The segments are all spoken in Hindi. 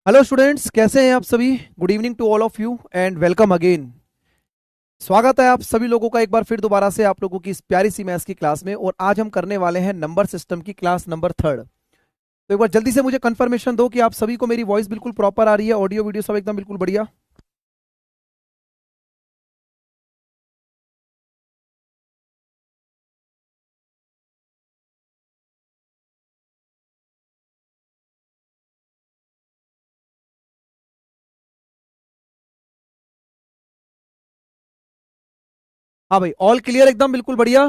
हेलो स्टूडेंट्स, कैसे हैं आप सभी। Good evening to all of you and welcome again. स्वागत है आप सभी लोगों का एक बार फिर दोबारा से आप लोगों की इस प्यारी सी मैथ्स की क्लास में। और आज हम करने वाले हैं नंबर सिस्टम की क्लास नंबर 3rd। तो एक बार जल्दी से मुझे कंफर्मेशन दो कि आप सभी को मेरी वॉइस बिल्कुल प्रॉपर आ रही है, ऑडियो वीडियो सब एकदम बिल्कुल बढ़िया। हाँ भाई, ऑल क्लियर एकदम बिल्कुल बढ़िया।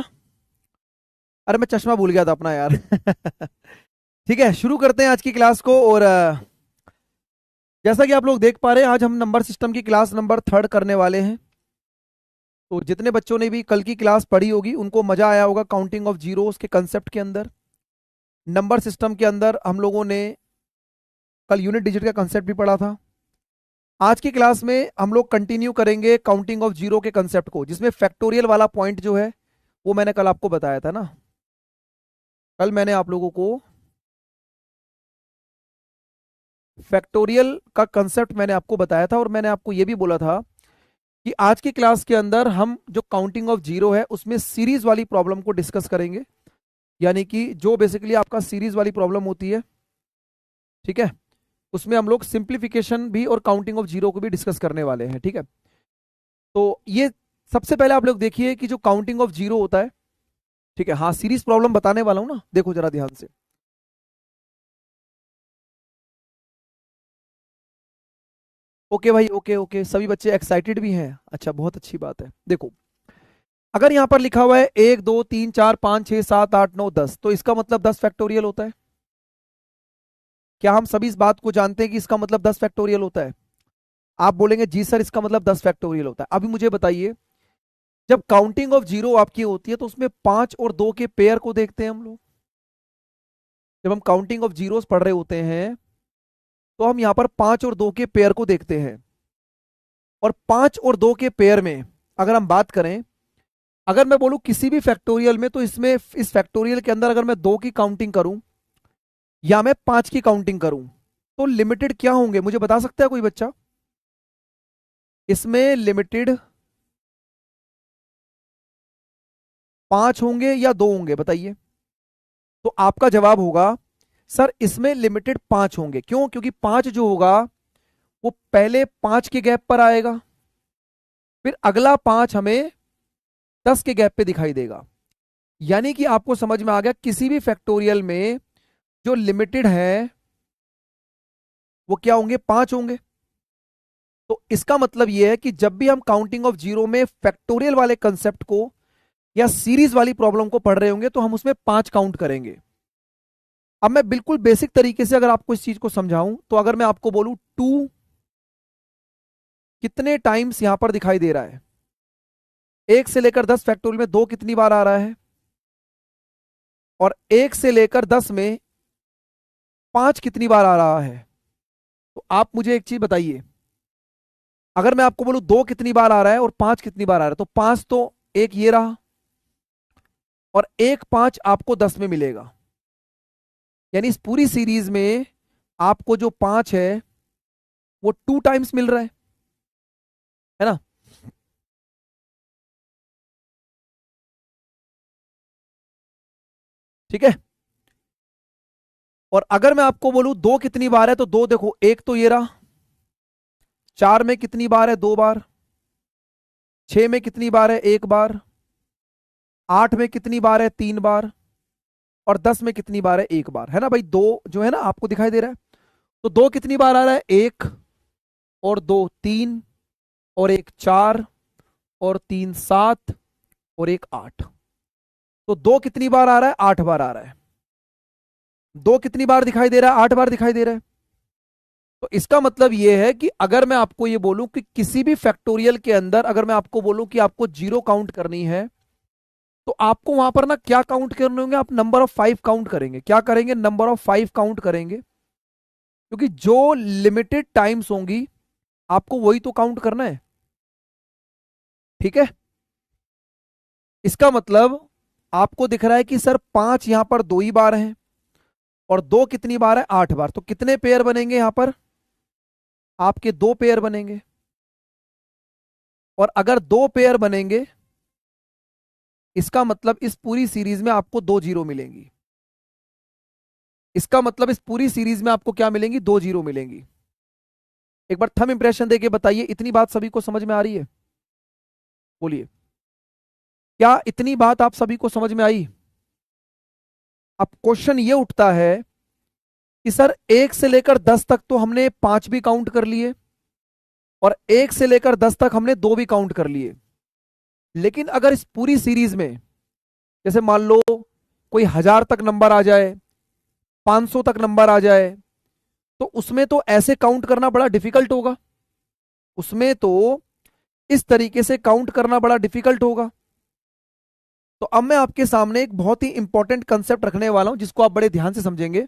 अरे मैं चश्मा भूल गया था अपना यार। ठीक है, शुरू करते हैं आज की क्लास को। और जैसा कि आप लोग देख पा रहे हैं, आज हम नंबर सिस्टम की क्लास नंबर 3rd करने वाले हैं। तो जितने बच्चों ने भी कल की क्लास पढ़ी होगी उनको मजा आया होगा काउंटिंग ऑफ जीरोस के कंसेप्ट के अंदर। नंबर सिस्टम के अंदर हम लोगों ने कल यूनिट डिजिट का कंसेप्ट भी पढ़ा था। आज की क्लास में हम लोग कंटिन्यू करेंगे काउंटिंग ऑफ जीरो के कंसेप्ट को, जिसमें फैक्टोरियल वाला पॉइंट जो है वो मैंने कल आपको बताया था ना। कल मैंने आप लोगों को फैक्टोरियल का कंसेप्ट मैंने आपको बताया था, और मैंने आपको ये भी बोला था कि आज की क्लास के अंदर हम जो काउंटिंग ऑफ जीरो है उसमें सीरीज वाली प्रॉब्लम को डिस्कस करेंगे। यानी कि जो बेसिकली आपका सीरीज वाली प्रॉब्लम होती है, ठीक है, उसमें हम लोग सिंप्लीफिकेशन भी और काउंटिंग ऑफ जीरो को भी डिस्कस करने वाले हैं। ठीक है, तो ये सबसे पहले आप लोग देखिए कि जो काउंटिंग ऑफ जीरो होता है, ठीक है, हाँ सीरीज प्रॉब्लम बताने वाला हूं ना, देखो जरा ध्यान से। ओके भाई, ओके ओके, सभी बच्चे एक्साइटेड भी हैं, अच्छा बहुत अच्छी बात है। देखो, अगर यहां पर लिखा हुआ है 1 2 3 4 5 6 7 8 9 10, तो इसका मतलब 10 फैक्टोरियल होता है। क्या हम सभी इस बात को जानते हैं कि इसका मतलब 10 फैक्टोरियल होता है? आप बोलेंगे जी सर इसका मतलब 10 फैक्टोरियल होता है। अभी मुझे बताइए, जब काउंटिंग ऑफ जीरो आपकी होती है तो उसमें 5 और 2 के पेयर को देखते हैं हम लोग। जब हम काउंटिंग ऑफ जीरोस पढ़ रहे होते हैं तो हम यहां पर 5 और 2 के पेयर को देखते हैं। और 5 और 2 के पेयर में अगर हम बात करें, अगर मैं बोलूं किसी भी फैक्टोरियल में, तो इसमें इस फैक्टोरियल के अंदर अगर मैं 2 की काउंटिंग करूं या मैं 5 की काउंटिंग करूं, तो लिमिटेड क्या होंगे मुझे बता सकता है कोई बच्चा? इसमें लिमिटेड 5 होंगे या 2 होंगे, बताइए। तो आपका जवाब होगा सर इसमें लिमिटेड 5 होंगे। क्यों? क्योंकि 5 जो होगा वो पहले 5 के गैप पर आएगा, फिर अगला 5 हमें 10 के गैप पे दिखाई देगा। यानी कि आपको समझ में आ गया, किसी भी फैक्टोरियल में जो लिमिटेड है वो क्या होंगे? 5 होंगे। तो इसका मतलब यह है कि जब भी हम काउंटिंग ऑफ जीरो में फैक्टोरियल वाले कंसेप्ट को या सीरीज वाली प्रॉब्लम को पढ़ रहे होंगे तो हम उसमें 5 काउंट करेंगे। अब मैं बिल्कुल बेसिक तरीके से अगर आपको इस चीज को समझाऊं, तो अगर मैं आपको बोलूं 2 कितने टाइम्स यहां पर दिखाई दे रहा है, 1 से लेकर 10 फैक्टोरियल में 2 कितनी बार आ रहा है, और 1 से लेकर 10 में 5 कितनी बार आ रहा है, तो आप मुझे एक चीज बताइए। अगर मैं आपको बोलूं 2 कितनी बार आ रहा है और 5 कितनी बार आ रहा है, तो 5 तो एक ये रहा, और एक 5 आपको 10 में मिलेगा। यानी इस पूरी सीरीज में आपको जो 5 है वो 2 टाइम्स मिल रहा है ना। ठीक है, और अगर मैं आपको बोलूं 2 कितनी बार है, तो 2 देखो, एक तो ये रहा, 4 में कितनी बार है? 2 बार, 6 में कितनी बार है? 1 बार, 8 में कितनी बार है? 3 बार, और 10 में कितनी बार है? 1 बार, है ना भाई। दो जो है ना आपको दिखाई दे रहा है, तो 2 कितनी बार आ रहा है? 1, और 2 3, और 1 4, और 3 7, और 1 8। तो 2 कितनी बार आ रहा है? 8 बार आ रहा है। 2 कितनी बार दिखाई दे रहा है? 8 बार दिखाई दे रहा है। तो इसका मतलब यह है कि अगर मैं आपको यह बोलूं कि किसी भी फैक्टोरियल के अंदर अगर मैं आपको बोलूं कि आपको जीरो काउंट करनी है, तो आपको वहां पर ना क्या काउंट करने होंगे? आप नंबर ऑफ 5 काउंट करेंगे। क्या करेंगे? नंबर ऑफ 5 काउंट करेंगे, क्योंकि जो लिमिटेड टाइम्स होंगी आपको वही तो काउंट करना है। ठीक है, इसका मतलब आपको दिख रहा है कि सर 5 यहां पर 2 ही बार हैं, और 2 कितनी बार है? 8 बार। तो कितने पेयर बनेंगे यहां पर? आपके 2 पेयर बनेंगे, और अगर 2 पेयर बनेंगे इसका मतलब इस पूरी सीरीज में आपको 2 जीरो मिलेंगी। इसका मतलब इस पूरी सीरीज में आपको क्या मिलेंगी? 2 जीरो मिलेंगी। एक बार थंब इंप्रेशन देके बताइए, इतनी बात सभी को समझ में आ रही है? बोलिए, क्या इतनी बात आप सभी को समझ में आई? अब क्वेश्चन ये उठता है कि सर 1 से लेकर 10 तक तो हमने 5 भी काउंट कर लिए, और 1 से लेकर 10 तक हमने 2 भी काउंट कर लिए, लेकिन अगर इस पूरी सीरीज में जैसे मान लो कोई 1000 तक नंबर आ जाए, 500 तक नंबर आ जाए, तो उसमें तो ऐसे काउंट करना बड़ा डिफिकल्ट होगा। उसमें तो इस तरीके से काउंट करना बड़ा डिफिकल्ट होगा। तो अब मैं आपके सामने एक बहुत ही इंपॉर्टेंट कंसेप्ट रखने वाला हूं जिसको आप बड़े ध्यान से समझेंगे।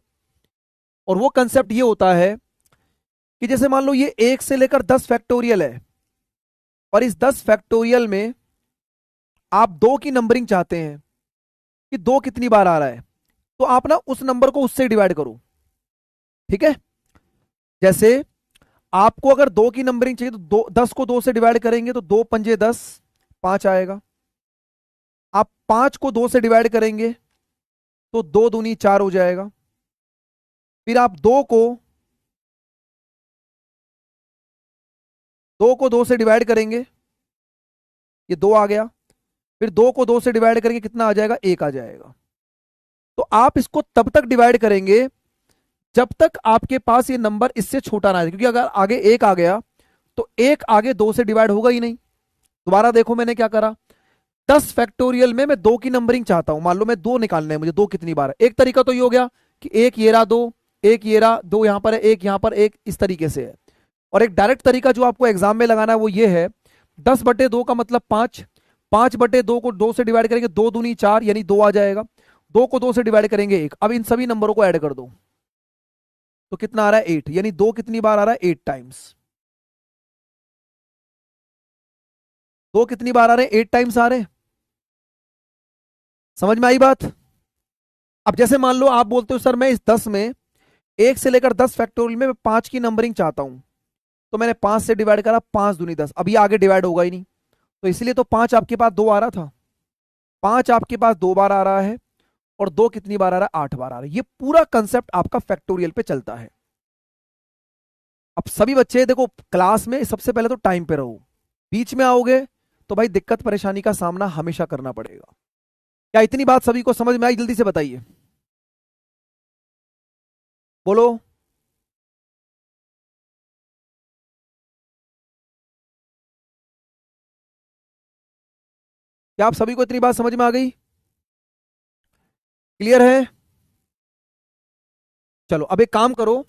और वो कंसेप्ट ये होता है कि जैसे मान लो ये 1 से लेकर 10 फैक्टोरियल है, और इस 10 फैक्टोरियल में आप 2 की नंबरिंग चाहते हैं कि 2 कितनी बार आ रहा है, तो आप ना उस नंबर को उससे डिवाइड करो। ठीक है? जैसे आपको अगर 2 की नंबरिंग चाहिए तो 10 को 2 से डिवाइड करेंगे तो 2 पंजे 10, 5 आएगा। आप 5 को 2 से डिवाइड करेंगे तो 2 दूनी 4 हो जाएगा। फिर आप 2 को 2 से डिवाइड करेंगे, ये 2 आ गया। फिर 2 को 2 से डिवाइड करेंगे, कितना आ जाएगा? 1 आ जाएगा। तो आप इसको तब तक डिवाइड करेंगे जब तक आपके पास ये नंबर इससे छोटा ना आए, क्योंकि अगर आगे 1 आ गया तो 1 आगे 2 से डिवाइड होगा ही नहीं। दोबारा देखो मैंने क्या करा, 10 फैक्टोरियल में मैं 2 की नंबरिंग चाहता हूं। मान लो मैं 2 निकालना है मुझे, 2 कितनी बार है। एक तरीका तो ये हो गया कि 1 ये रहा 2, 1 ये रहा 2, यहां पर है 1, यहां पर 1, इस तरीके से है। और एक डायरेक्ट तरीका जो आपको एग्जाम में लगाना है वो ये है, 10/2 का मतलब 5, 5/2 को 2 से डिवाइड करेंगे, 2 दूनी 4 यानी 2 आ जाएगा। 2 को 2 से डिवाइड करेंगे 1। अब इन सभी नंबरों को ऐड कर दो तो कितना आ रहा है? 8, यानी 2 कितनी बार आ रहा है? 8 टाइम्स। 2 कितनी बार आ रहे हैं? 8 टाइम्स आ रहे हैं। समझ में आई बात? अब जैसे मान लो आप बोलते हो सर मैं इस 10 में 1 से लेकर 10 फैक्टोरियल में 5 की नंबरिंग चाहता हूं, तो मैंने 5 से डिवाइड करा, 5 दूनी 10। अब ये आगे डिवाइड होगा ही नहीं, तो इसलिए तो 5 आपके पास 2 आ रहा था। 5 आपके पास 2 बार आ रहा है, और 2 कितनी बार आ रहा है? 8 बार आ रहा है। ये पूरा कंसेप्ट आपका फैक्टोरियल पे चलता है। अब सभी बच्चे देखो, क्लास में सबसे पहले तो टाइम पे रहो। बीच में आओगे तो भाई दिक्कत परेशानी का सामना हमेशा करना पड़ेगा। क्या इतनी बात सभी को समझ में आई? जल्दी से बताइए, बोलो। क्या आप सभी को इतनी बात समझ में आ गई? क्लियर है? चलो अब एक काम करो,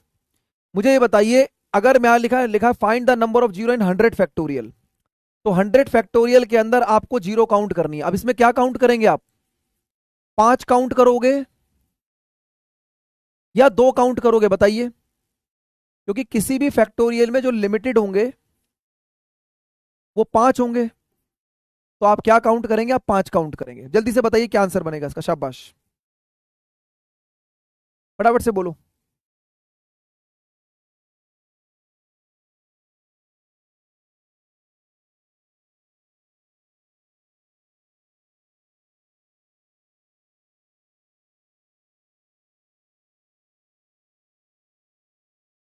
मुझे ये बताइए, अगर मैं लिखा लिखा find the number of zero in 100 factorial, तो 100 फैक्टोरियल के अंदर आपको जीरो काउंट करनी है। अब इसमें क्या काउंट करेंगे आप? 5 काउंट करोगे या 2 काउंट करोगे? बताइए, क्योंकि किसी भी फैक्टोरियल में जो लिमिटेड होंगे वो 5 होंगे। तो आप क्या काउंट करेंगे? आप 5 काउंट करेंगे। जल्दी से बताइए क्या आंसर बनेगा इसका। शाबाश, फटाफट से बोलो।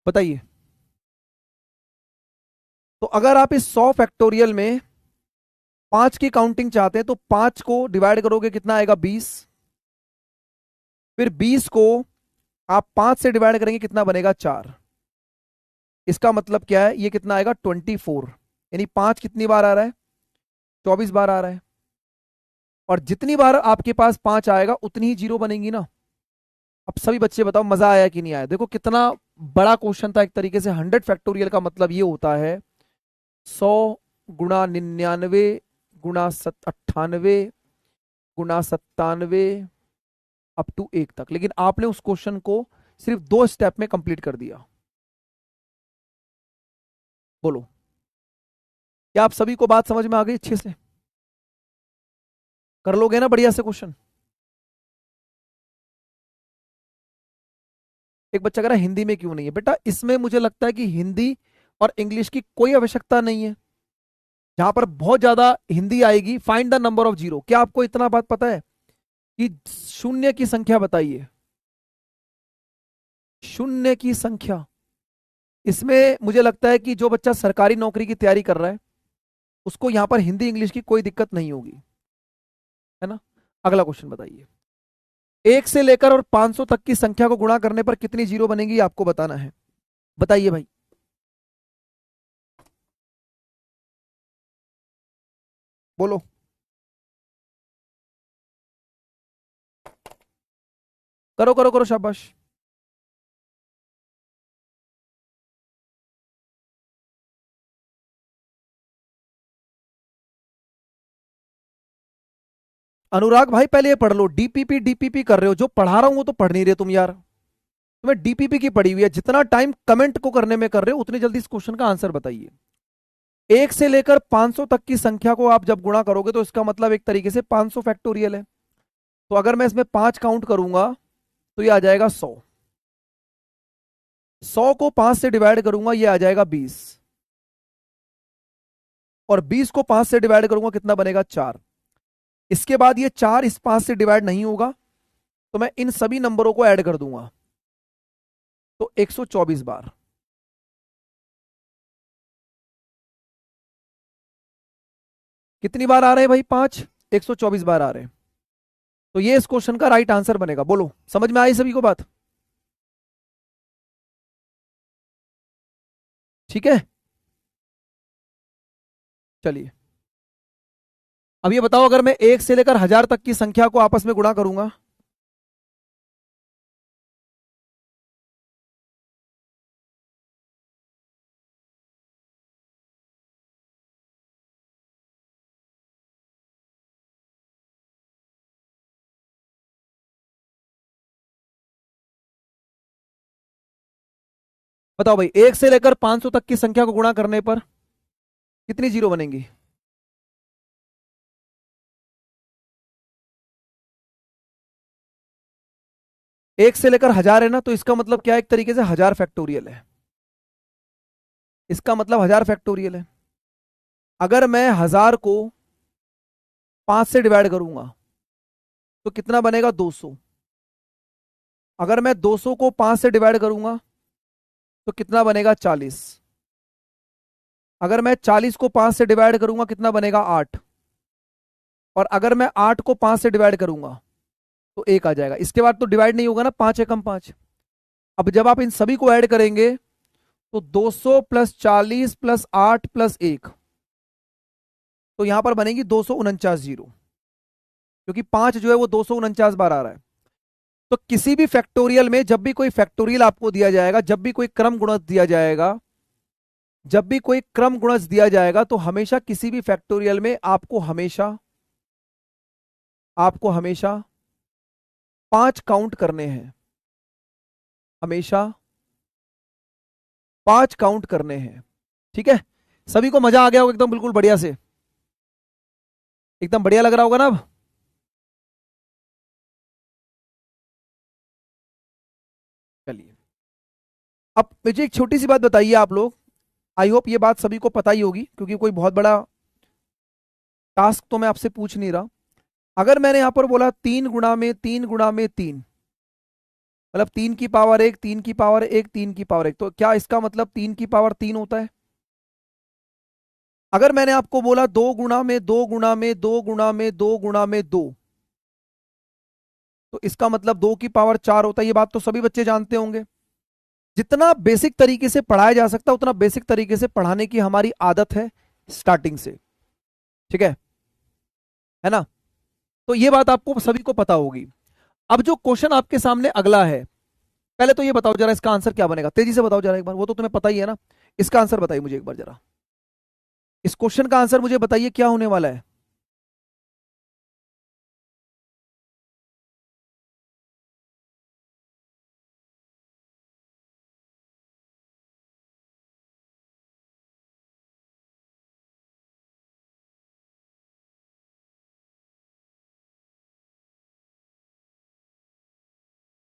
बताइए। तो अगर आप इस 100 फैक्टोरियल में 5 की काउंटिंग चाहते हैं तो 5 को डिवाइड करोगे, कितना आएगा? 20। फिर 20 को आप 5 से डिवाइड करेंगे, कितना बनेगा? 4। इसका मतलब क्या है? ये कितना आएगा? 24। यानी 5 कितनी बार आ रहा है? 24 बार आ रहा है। और जितनी बार आपके पास 5 आएगा उतनी ही जीरो बनेंगी ना। अब सभी बच्चे बताओ मजा आया कि नहीं आया? देखो कितना बड़ा क्वेश्चन था एक तरीके से। 100 फैक्टोरियल का मतलब ये होता है 100 गुणा 99 गुणा 98 गुणा 97 अप टू 1 तक। लेकिन आपने उस क्वेश्चन को सिर्फ 2 स्टेप में कंप्लीट कर दिया। बोलो, क्या आप सभी को बात समझ में आ गई अच्छे से? कर लोगे ना बढ़िया से क्वेश्चन? एक बच्चा कह रहा है हिंदी में क्यों नहीं है? बेटा इसमें मुझे लगता है कि हिंदी और इंग्लिश की कोई आवश्यकता नहीं है। जहां पर बहुत ज्यादा हिंदी आएगी, find the number of zero. क्या आपको इतना बात पता है कि शून्य की संख्या बताइए, शून्य की संख्या। इसमें मुझे लगता है कि जो बच्चा सरकारी नौकरी की तैयारी कर रहा है उसको यहां पर हिंदी इंग्लिश की कोई दिक्कत नहीं होगी, है ना। अगला क्वेश्चन बताइए। 1 से लेकर और 500 तक की संख्या को गुणा करने पर कितनी जीरो बनेगी, आपको बताना है। बताइए भाई। बोलो। करो करो करो, शाबाश। अनुराग भाई पहले ये पढ़ लो। डीपीपी डीपीपी कर रहे हो, जो पढ़ा रहा हूं वो तो पढ़ नहीं रहे तुम यार। तुम्हें डीपीपी की पढ़ी हुई है, जितना टाइम कमेंट को करने में कर रहे हो उतनी जल्दी इस क्वेश्चन का आंसर बताइए। 1 से लेकर 500 तक की संख्या को आप जब गुणा करोगे तो इसका मतलब एक तरीके से 500 फैक्टोरियल है। तो अगर मैं इसमें 5 काउंट करूंगा तो ये आ जाएगा 100। 100 को 5 से डिवाइड करूंगा ये आ जाएगा 20। और 20 को 5 से डिवाइड करूंगा कितना बनेगा, 4। इसके बाद ये 4 इस 5 से डिवाइड नहीं होगा, तो मैं इन सभी नंबरों को ऐड कर दूंगा, तो 124 बार। कितनी बार आ रहे हैं भाई, 5। 124 बार आ रहे हैं। तो ये इस क्वेश्चन का राइट आंसर बनेगा। बोलो, समझ में आई सभी को बात? ठीक है, चलिए। अब ये बताओ, अगर मैं 1 से लेकर 1000 तक की संख्या को आपस में गुणा करूंगा। बताओ भाई, 1 से लेकर 500 तक की संख्या को गुणा करने पर कितनी जीरो बनेंगी? 1 से लेकर 1000 है ना, तो इसका मतलब क्या है, एक तरीके से 1000 फैक्टोरियल है। इसका मतलब 1000 फैक्टोरियल है। अगर मैं 1000 को 5 से डिवाइड करूंगा तो कितना बनेगा, 200। अगर मैं 200 को 5 से डिवाइड करूंगा तो कितना बनेगा, 40। अगर मैं 40 को 5 से डिवाइड करूंगा कितना बनेगा, 8। और अगर मैं 8 को 5 से डिवाइड करूंगा तो 1 आ जाएगा। इसके बाद तो डिवाइड नहीं होगा ना, 5 एकम 5। अब जब आप इन सभी को ऐड करेंगे तो 200 प्लस 40 प्लस 8 प्लस 1, तो यहां पर बनेगी 249 जीरो, क्योंकि 5 जो है वो 249 बार आ रहा है। तो किसी भी फैक्टोरियल में जब भी कोई फैक्टोरियल आपको दिया जाएगा, जब भी कोई क्रम गुणज दिया जाएगा, जब भी कोई क्रम गुणज दिया जाएगा, तो हमेशा किसी भी फैक्टोरियल में आपको हमेशा 5 काउंट करने हैं। हमेशा 5 काउंट करने हैं। ठीक है, सभी को मजा आ गया होगा एकदम बिल्कुल बढ़िया से, एकदम बढ़िया लग रहा होगा ना अब। चलिए, अब मुझे एक छोटी सी बात बताइए आप लोग। आई होप ये बात सभी को पता ही होगी, क्योंकि कोई बहुत बड़ा टास्क तो मैं आपसे पूछ नहीं रहा। अगर मैंने यहां पर बोला 3 गुणा में 3 गुणा में 3, मतलब 3 की पावर 1, 3 की पावर 1, 3 की पावर 1, तो क्या इसका मतलब 3 की पावर 3 होता है? अगर मैंने आपको बोला 2 गुणा में 2 गुणा में 2 गुणा में 2 गुणा में 2, तो इसका मतलब 2 की पावर 4 होता है। ये बात तो सभी बच्चे जानते होंगे। जितना बेसिक तरीके से पढ़ाया जा सकता है उतना बेसिक तरीके से पढ़ाने की हमारी आदत है स्टार्टिंग से। ठीक है ना। तो ये बात आपको सभी को पता होगी। अब जो क्वेश्चन आपके सामने अगला है, पहले तो ये बताओ जरा इसका आंसर क्या बनेगा, तेजी से बताओ जरा एक बार, वो तो तुम्हें पता ही है ना। इसका आंसर बताइए मुझे एक बार जरा, इस क्वेश्चन का आंसर मुझे बताइए क्या होने वाला है।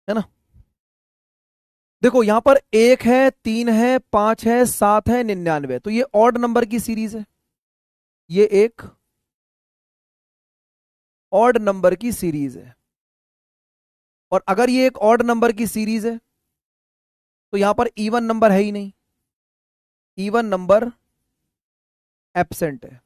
है ना। देखो यहां पर 1 है, 3 है, 5 है, 7 है, 99, तो ये ऑड नंबर की सीरीज है। ये एक ऑड नंबर की सीरीज है। और अगर ये एक ऑड नंबर की सीरीज है तो यहां पर इवन नंबर है ही नहीं, इवन नंबर एब्सेंट है।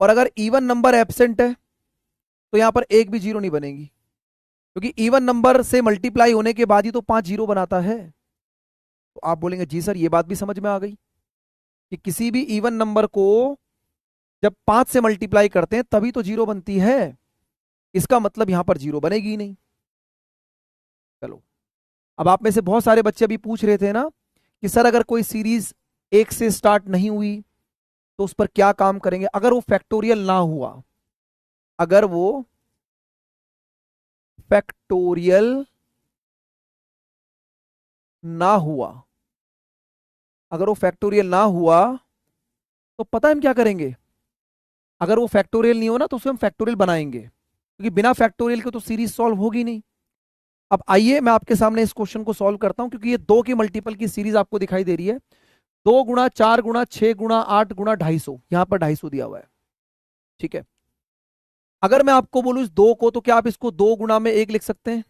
और अगर इवन नंबर एब्सेंट है तो यहां पर एक भी जीरो नहीं बनेगी, क्योंकि इवन नंबर से मल्टीप्लाई होने के बाद ही तो 5 जीरो बनाता है। तो आप बोलेंगे जी सर ये बात भी समझ में आ गई कि किसी भी इवन नंबर को जब 5 से मल्टीप्लाई करते हैं तभी तो जीरो बनती है, इसका मतलब यहां पर जीरो बनेगी ही नहीं। चलो, अब आप में से बहुत सारे बच्चे अभी पूछ रहे थे ना कि सर अगर कोई सीरीज 1 से स्टार्ट नहीं हुई तो उस पर क्या काम करेंगे। अगर वो फैक्टोरियल ना हुआ, अगर वो फैक्टोरियल ना हुआ, अगर वो फैक्टोरियल ना हुआ तो पता है हम क्या करेंगे। अगर वो फैक्टोरियल नहीं हो ना तो उसे हम फैक्टोरियल बनाएंगे, क्योंकि बिना फैक्टोरियल के तो सीरीज सॉल्व होगी नहीं। अब आइए मैं आपके सामने इस क्वेश्चन को सॉल्व करता हूं, क्योंकि ये 2 के मल्टीपल की सीरीज आपको दिखाई दे रही है। 2 गुणा 4 गुणा 6 गुणा 8 गुणा 250, यहां पर 250 दिया हुआ है। ठीक है, अगर मैं आपको बोलूं इस 2 को, तो क्या आप इसको 2 गुणा में 1 लिख सकते हैं।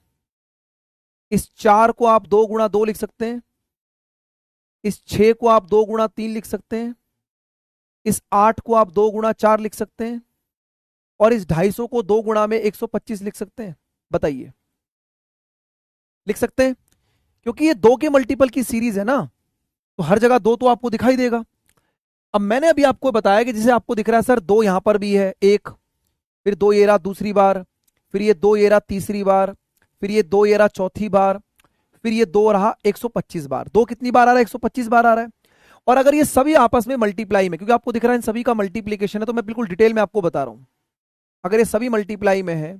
इस 4 को आप 2 गुणा 2 लिख सकते हैं। इस 6 को आप 2 गुणा 3 लिख सकते हैं। इस 8 को आप 2 गुणा 4 लिख सकते हैं। और इस 250 को 2 गुणा में 125 लिख सकते हैं। बताइए, लिख सकते हैं, क्योंकि ये 2 के मल्टीपल की सीरीज है ना, तो हर जगह 2 तो आपको दिखाई देगा। अब मैंने अभी आपको बताया कि जैसे आपको दिख रहा है सर 2 यहां पर भी है, एक, फिर 2 ये रहा दूसरी बार, फिर ये 2 ये रहा तीसरी बार, फिर ये 2 ये रहा चौथी बार, फिर ये 2 रहा 125 बार। 2 कितनी बार आ रहा है, 125 बार आ रहा है। और अगर ये सभी आपस में मल्टीप्लाई में, क्योंकि आपको दिख रहा है इन सभी का मल्टीप्लीकेशन है, तो मैं बिल्कुल डिटेल में आपको बता रहा हूं। अगर ये सभी मल्टीप्लाई में है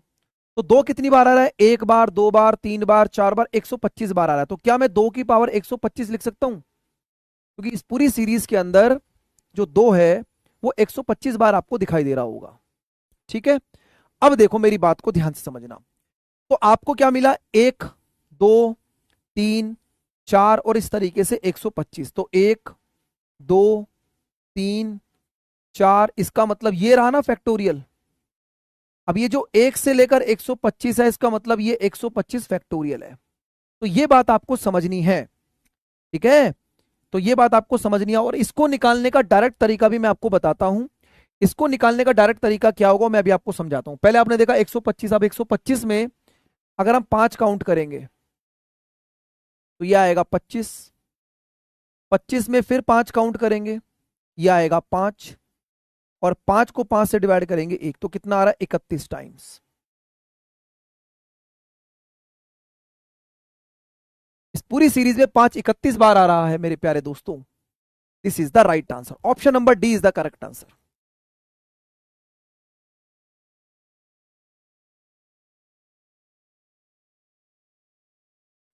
तो 2 कितनी बार आ रहा है, 1 बार, 2 बार, 3 बार, 4 बार, 125 बार आ रहा है। तो क्या मैं 2 की पावर 125 लिख सकता हूं, क्योंकि इस पूरी सीरीज के अंदर जो 2 है वो 125 बार आपको दिखाई दे रहा होगा। ठीक है, अब देखो मेरी बात को ध्यान से समझना। तो आपको क्या मिला, 1 2 3 4 और इस तरीके से 125। तो 1 2 3 4, इसका मतलब ये रहा ना फैक्टोरियल। अब ये जो 1 से लेकर 125 है, इसका मतलब ये 125 फैक्टोरियल है। तो ये बात आपको समझनी है। ठीक है, तो ये बात आपको समझनी है। और इसको निकालने का डायरेक्ट तरीका भी मैं आपको बताता हूं। इसको निकालने का डायरेक्ट तरीका क्या होगा मैं अभी आपको समझाता हूं। पहले आपने देखा 125, अब 125 में अगर हम 5 काउंट करेंगे तो यह आएगा 25। 25 में फिर 5 काउंट करेंगे, यह आएगा 5। और 5 को 5 से डिवाइड करेंगे 1, तो कितना आ रहा है, 31 टाइम्स। इस पूरी सीरीज में 5 31 बार आ रहा है मेरे प्यारे दोस्तों। This is the right answer. Option number D is the correct answer.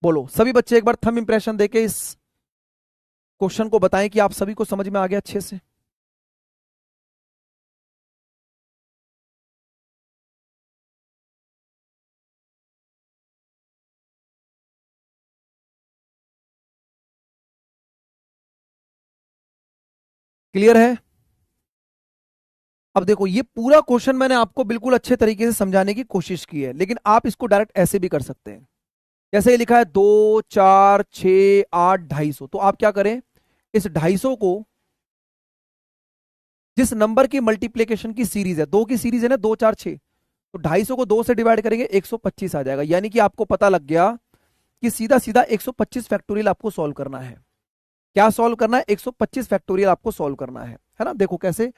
बोलो सभी बच्चे एक बार थंब इंप्रेशन देके इस क्वेश्चन को बताएं कि आप सभी को समझ में आ गया अच्छे से। क्लियर है। अब देखो ये पूरा क्वेश्चन मैंने आपको बिल्कुल अच्छे तरीके से समझाने की कोशिश की है, लेकिन आप इसको डायरेक्ट ऐसे भी कर सकते हैं। जैसे ये लिखा है 2 4 6 8 250, तो आप क्या करें, इस 250 को जिस नंबर की मल्टीप्लीकेशन की सीरीज है, 2 की सीरीज है ना, 2 4 6, तो 250 को 2 से डिवाइड करेंगे 125 आ जाएगा। यानी कि आपको पता लग गया कि सीधा सीधा 125 फैक्टोरियल आपको सॉल्व करना है। क्या सॉल्व करना है, 125 फैक्टोरियल आपको सॉल्व करना है ना। देखो कैसे,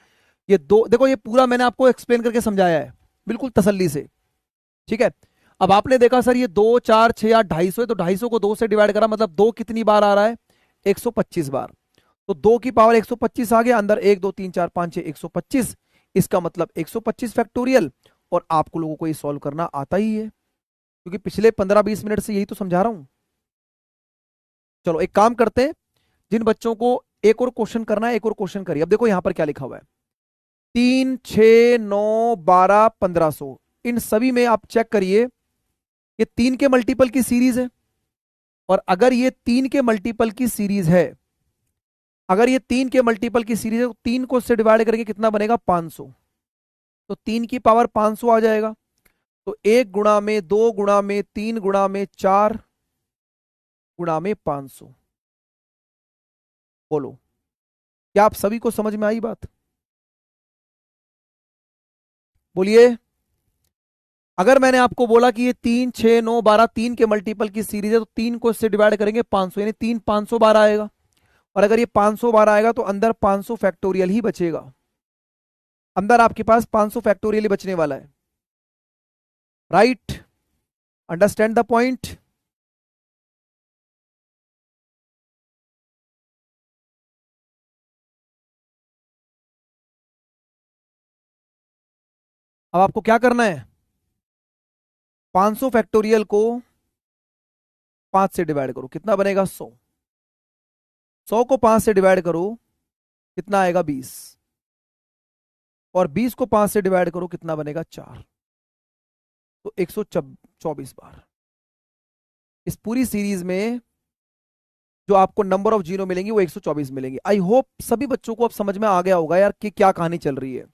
ये दो देखो, ये पूरा मैंने आपको एक्सप्लेन करके समझाया है बिल्कुल तसल्ली से। ठीक है, अब आपने देखा सर ये 2 4 6 8 250 है, तो 250 को 2 से डिवाइड करा, मतलब 2 कितनी बार आ रहा है, 125 बार। तो 2 की पावर 125 आ गया, अंदर 1 2 3 4 5 6 125, इसका मतलब 125 फैक्टोरियल। और आपको लोगों को ये सॉल्व करना आता ही है, क्योंकि पिछले 15-20 मिनट से यही तो समझा रहा हूं। चलो एक काम करते हैं, जिन बच्चों को एक और क्वेश्चन करना है एक और क्वेश्चन करिए। अब देखो यहां पर क्या लिखा हुआ है, 3 6 9 12 1500, इन सभी में आप चेक करिए, ये 3 के मल्टीपल की सीरीज है। और अगर ये 3 के मल्टीपल की सीरीज है, अगर ये 3 के मल्टीपल की सीरीज है तो 3 को इससे डिवाइड करेंगे कितना बनेगा 500, तो 3 की पावर 500 आ जाएगा। तो 1 गुणा में 2 गुणा में 3 गुणा में 4 गुणा में 500। बोलो क्या आप सभी को समझ में आई बात? बोलिए। अगर मैंने आपको बोला कि ये 3 6 9 12 3 के मल्टीपल की सीरीज है तो 3 को इससे डिवाइड करेंगे 500, यानी 3 500 बार आएगा। और अगर ये 500 बार आएगा तो अंदर 500 फैक्टोरियल ही बचेगा, अंदर आपके पास 500 फैक्टोरियल ही बचने वाला है। राइट? Understand the point? अब आपको क्या करना है, 500 फैक्टोरियल को 5 से डिवाइड करो, कितना बनेगा 100। 100 को 5 से डिवाइड करो कितना आएगा 20, और 20 को 5 से डिवाइड करो कितना बनेगा 4, तो 124 बार। इस पूरी सीरीज में जो आपको नंबर ऑफ जीरो मिलेंगी वो 124 मिलेंगी। आई होप सभी बच्चों को अब समझ में आ गया होगा यार कि क्या कहानी चल रही है।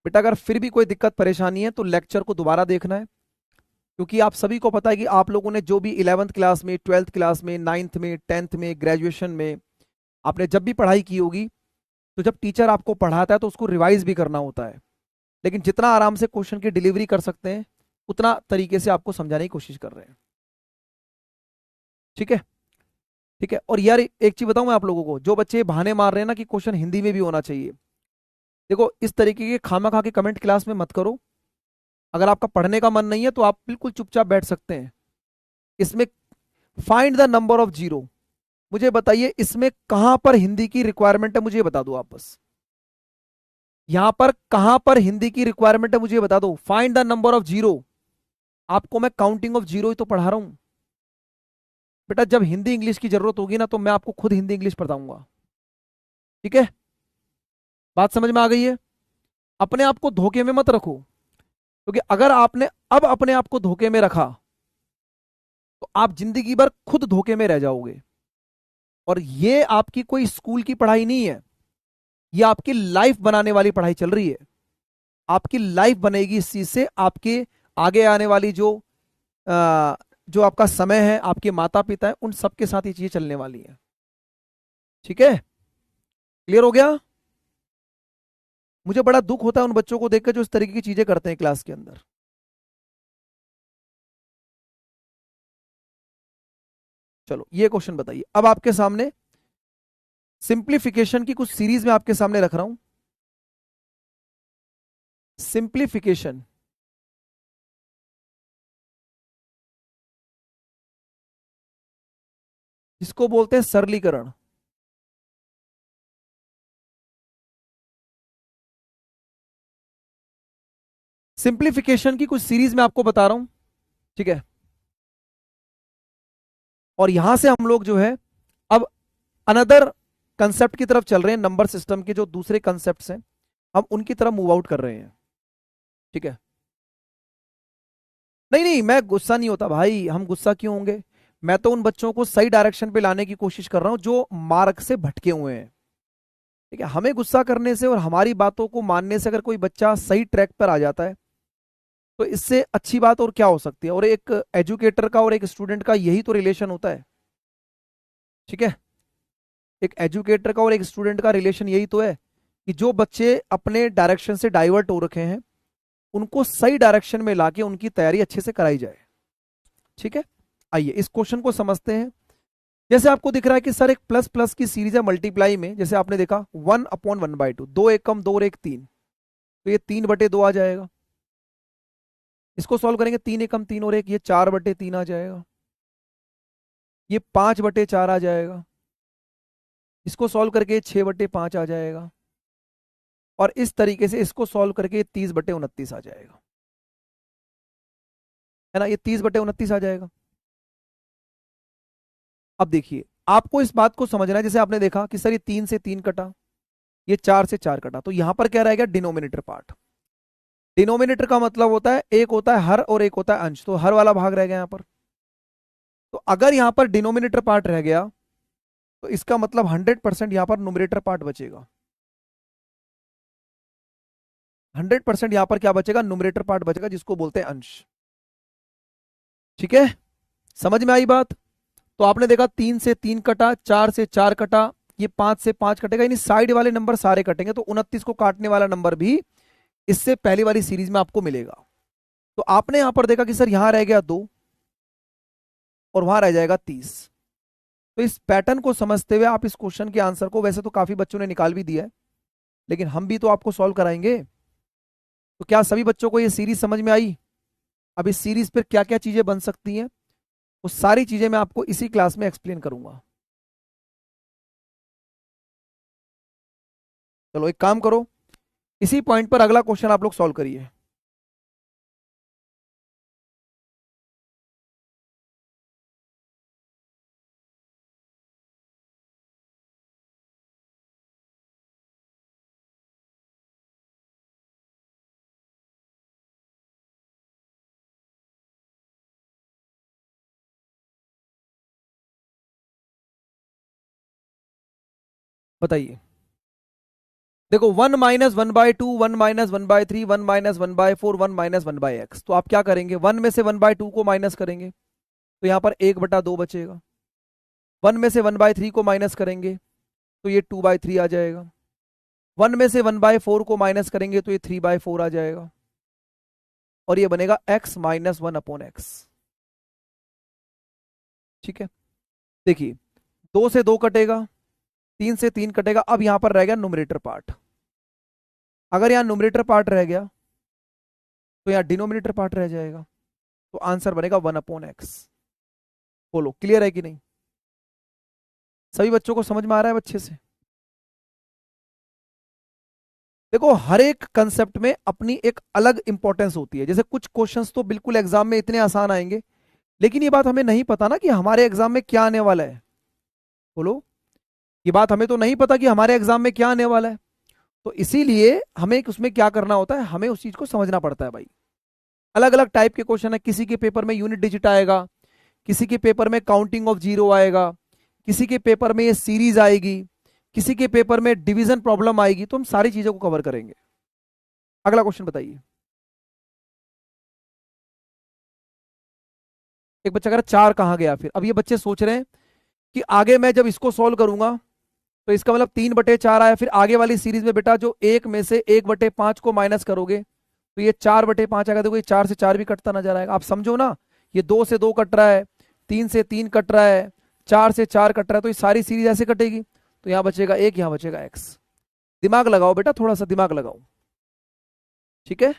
बेटा अगर फिर भी कोई दिक्कत परेशानी है तो लेक्चर को दोबारा देखना है, क्योंकि आप सभी को पता है कि आप लोगों ने जो भी 11th क्लास में, 12th क्लास में, 9th में, 10th में, ग्रेजुएशन में आपने जब भी पढ़ाई की होगी, तो जब टीचर आपको पढ़ाता है तो उसको रिवाइज भी करना होता है। लेकिन जितना आराम से क्वेश्चन की डिलीवरी कर सकते हैं उतना तरीके से आपको समझाने की कोशिश कर रहे हैं। ठीक है? ठीक है। और यार एक चीज बताऊं मैं आप लोगों को, जो बच्चे बहाने मार रहे हैं ना कि क्वेश्चन हिंदी में भी होना चाहिए, देखो इस तरीके के खामा खा के कमेंट क्लास में मत करो। अगर आपका पढ़ने का मन नहीं है तो आप बिल्कुल चुपचाप बैठ सकते हैं। इसमें find the number of zero, मुझे बताइए इसमें कहां पर हिंदी की रिक्वायरमेंट है, मुझे बता दो आप बस। यहां पर कहां पर हिंदी की रिक्वायरमेंट है मुझे बता दो। Find the number of zero, आपको मैं काउंटिंग ऑफ जीरो ही तो पढ़ा रहा हूं बेटा। जब हिंदी इंग्लिश की जरूरत होगी ना तो मैं आपको खुद हिंदी इंग्लिश पढ़ाऊंगा। ठीक है? बात समझ में आ गई है? अपने आप को धोखे में मत रखो, क्योंकि अगर आपने अब अपने आप को धोखे में रखा तो आप जिंदगी भर खुद धोखे में रह जाओगे। और ये आपकी कोई स्कूल की पढ़ाई नहीं है, ये आपकी लाइफ बनाने वाली पढ़ाई चल रही है। आपकी लाइफ बनेगी इस चीज से, आपके आगे आने वाली जो आपका समय है, आपके माता पिता है, उन सबके साथ ये चीजें चलने वाली है। ठीक है? क्लियर हो गया? मुझे बड़ा दुख होता है उन बच्चों को देखकर जो इस तरीके की चीजें करते हैं क्लास के अंदर। चलो ये क्वेश्चन बताइए। अब आपके सामने सिंप्लीफिकेशन की कुछ सीरीज में आपके सामने रख रहा हूं। सिंप्लीफिकेशन, जिसको बोलते हैं सरलीकरण। सिंप्लीफिकेशन की कुछ सीरीज में आपको बता रहा हूं। ठीक है? और यहां से हम लोग जो है अब अनदर कंसेप्ट की तरफ चल रहे हैं। नंबर सिस्टम के जो दूसरे कंसेप्ट हैं हम उनकी तरफ मूव आउट कर रहे हैं। ठीक है? नहीं नहीं, मैं गुस्सा नहीं होता भाई, हम गुस्सा क्यों होंगे। मैं तो उन बच्चों को सही डायरेक्शन पे लाने की कोशिश कर रहा हूं जो मार्ग से भटके हुए हैं। ठीक है? हमें गुस्सा करने से और हमारी बातों को मानने से अगर कोई बच्चा सही ट्रैक पर आ जाता है तो इससे अच्छी बात और क्या हो सकती है। और एक एजुकेटर का और एक स्टूडेंट का यही तो रिलेशन होता है। ठीक है? एक एजुकेटर का और एक स्टूडेंट का रिलेशन यही तो है कि जो बच्चे अपने डायरेक्शन से डाइवर्ट हो रखे हैं उनको सही डायरेक्शन में लाके उनकी तैयारी अच्छे से कराई जाए। ठीक है? आइए इस क्वेश्चन को समझते हैं। जैसे आपको दिख रहा है कि सर एक प्लस प्लस की सीरीज है मल्टीप्लाई में, जैसे आपने देखा 1/1/2, 2 1 2 और 1 3, तो ये 3/2 आ जाएगा। इसको सॉल्व करेंगे 3 1 3 और 1, ये 4/3 आ जाएगा। ये 5/4 आ जाएगा। इसको सॉल्व करके 6/5 आ जाएगा। और इस तरीके से इसको सॉल्व करके 30/29 आ जाएगा। है ना? ये 30/29 आ जाएगा। अब देखिए आपको इस बात को समझना है, जैसे आपने देखा कि सर ये 3 से 3 कटा, ये 4 से 4 कटा, तो यहां पर क्या रहेगा डिनोमिनेटर पार्ट। डिनोमिनेटर का मतलब होता है एक होता है हर और एक होता है अंश, तो हर वाला भाग रहेगा यहां पर। तो अगर यहां पर डिनोमिनेटर पार्ट रह गया तो इसका मतलब 100% यहां पर नुमरेटर पार्ट बचेगा। 100% यहां पर क्या बचेगा, नुमरेटर पार्ट बचेगा, जिसको बोलते हैं अंश। ठीक है, समझ में आई बात। तो आपने देखा 3 से 3 कटा, 4 से 4 कटा, ये 5 से 5 कटेगा, यानी साइड वाले नंबर सारे कटेंगे, तो 29 को काटने वाला नंबर भी इससे पहली वाली सीरीज में आपको मिलेगा। तो आपने यहां पर देखा कि सर यहां रह गया 2 और वहां रह जाएगा 30। तो इस पैटर्न को समझते हुए आप इस क्वेश्चन के आंसर को, वैसे तो काफी बच्चों ने निकाल भी दिया है, लेकिन हम भी तो आपको सॉल्व कराएंगे। तो क्या सभी बच्चों को ये सीरीज समझ में आई? अब इस सीरीज पर क्या क्या चीजें बन सकती हैं, वो सारी चीजें मैं आपको इसी क्लास में एक्सप्लेन करूंगा। चलो एक काम करो, इसी पॉइंट पर अगला क्वेश्चन आप लोग सॉल्व करिए। बताइए। देखो 1 - 1/2, 1 - 1/3, 1 - 1/4, 1 - 1/x। तो आप क्या करेंगे, 1 में से 1/2 को माइनस करेंगे तो यहां पर 1/2 बचेगा। 1 में से 1/3 को माइनस करेंगे तो ये 2/3 आ जाएगा। 1 में से 1/4 को माइनस करेंगे तो ये 3/4 आ जाएगा। और ये बनेगा x - 1/x। ठीक है, देखिए 2 से 2 कटेगा, 3 से 3 कटेगा, अब यहां पर रह गया नुमरेटर पार्ट। अगर यहां नुमरेटर पार्ट रह गया तो यहां डिनोमिनेटर पार्ट रह जाएगा, तो आंसर बनेगा 1/x। बोलो क्लियर है कि नहीं? सभी बच्चों को समझ में आ रहा है अच्छे से? देखो हर एक कंसेप्ट में अपनी एक अलग इंपॉर्टेंस होती है। जैसे कुछ क्वेश्चंस तो बिल्कुल एग्जाम में इतने आसान आएंगे, लेकिन ये बात हमें नहीं पता ना कि हमारे एग्जाम में क्या आने वाला है। बोलो, ये बात हमें तो नहीं पता कि हमारे एग्जाम में क्या आने वाला है। तो इसीलिए हमें उसमें क्या करना होता है, हमें उस चीज को समझना पड़ता है भाई। अलग अलग टाइप के क्वेश्चन है, किसी के पेपर में यूनिट डिजिट आएगा, किसी के पेपर में काउंटिंग ऑफ जीरो आएगा, किसी के पेपर में ये सीरीज आएगी, किसी के पेपर में डिवीजन प्रॉब्लम आएगी। तो हम सारी चीजों को कवर करेंगे। अगला क्वेश्चन बताइए। एक बच्चा कह रहा 4 कहां गया फिर। अब ये बच्चे सोच रहे हैं कि आगे मैं जब इसको सॉल्व करूंगा तो इसका मतलब 3/4 आया, फिर आगे वाली सीरीज में बेटा जो 1 में से 1/5 को माइनस करोगे तो ये 4/5 आएगा। देखो ये 4 से 4 भी कटता नजर आएगा, आप समझो ना। ये 2 से 2 कट रहा है, 3 से 3 कट रहा है, 4 से 4 कट रहा है, तो ये सारी सीरीज ऐसे कटेगी। तो यहां बचेगा 1, यहां बचेगा x। दिमाग लगाओ बेटा, थोड़ा सा दिमाग लगाओ। ठीक है,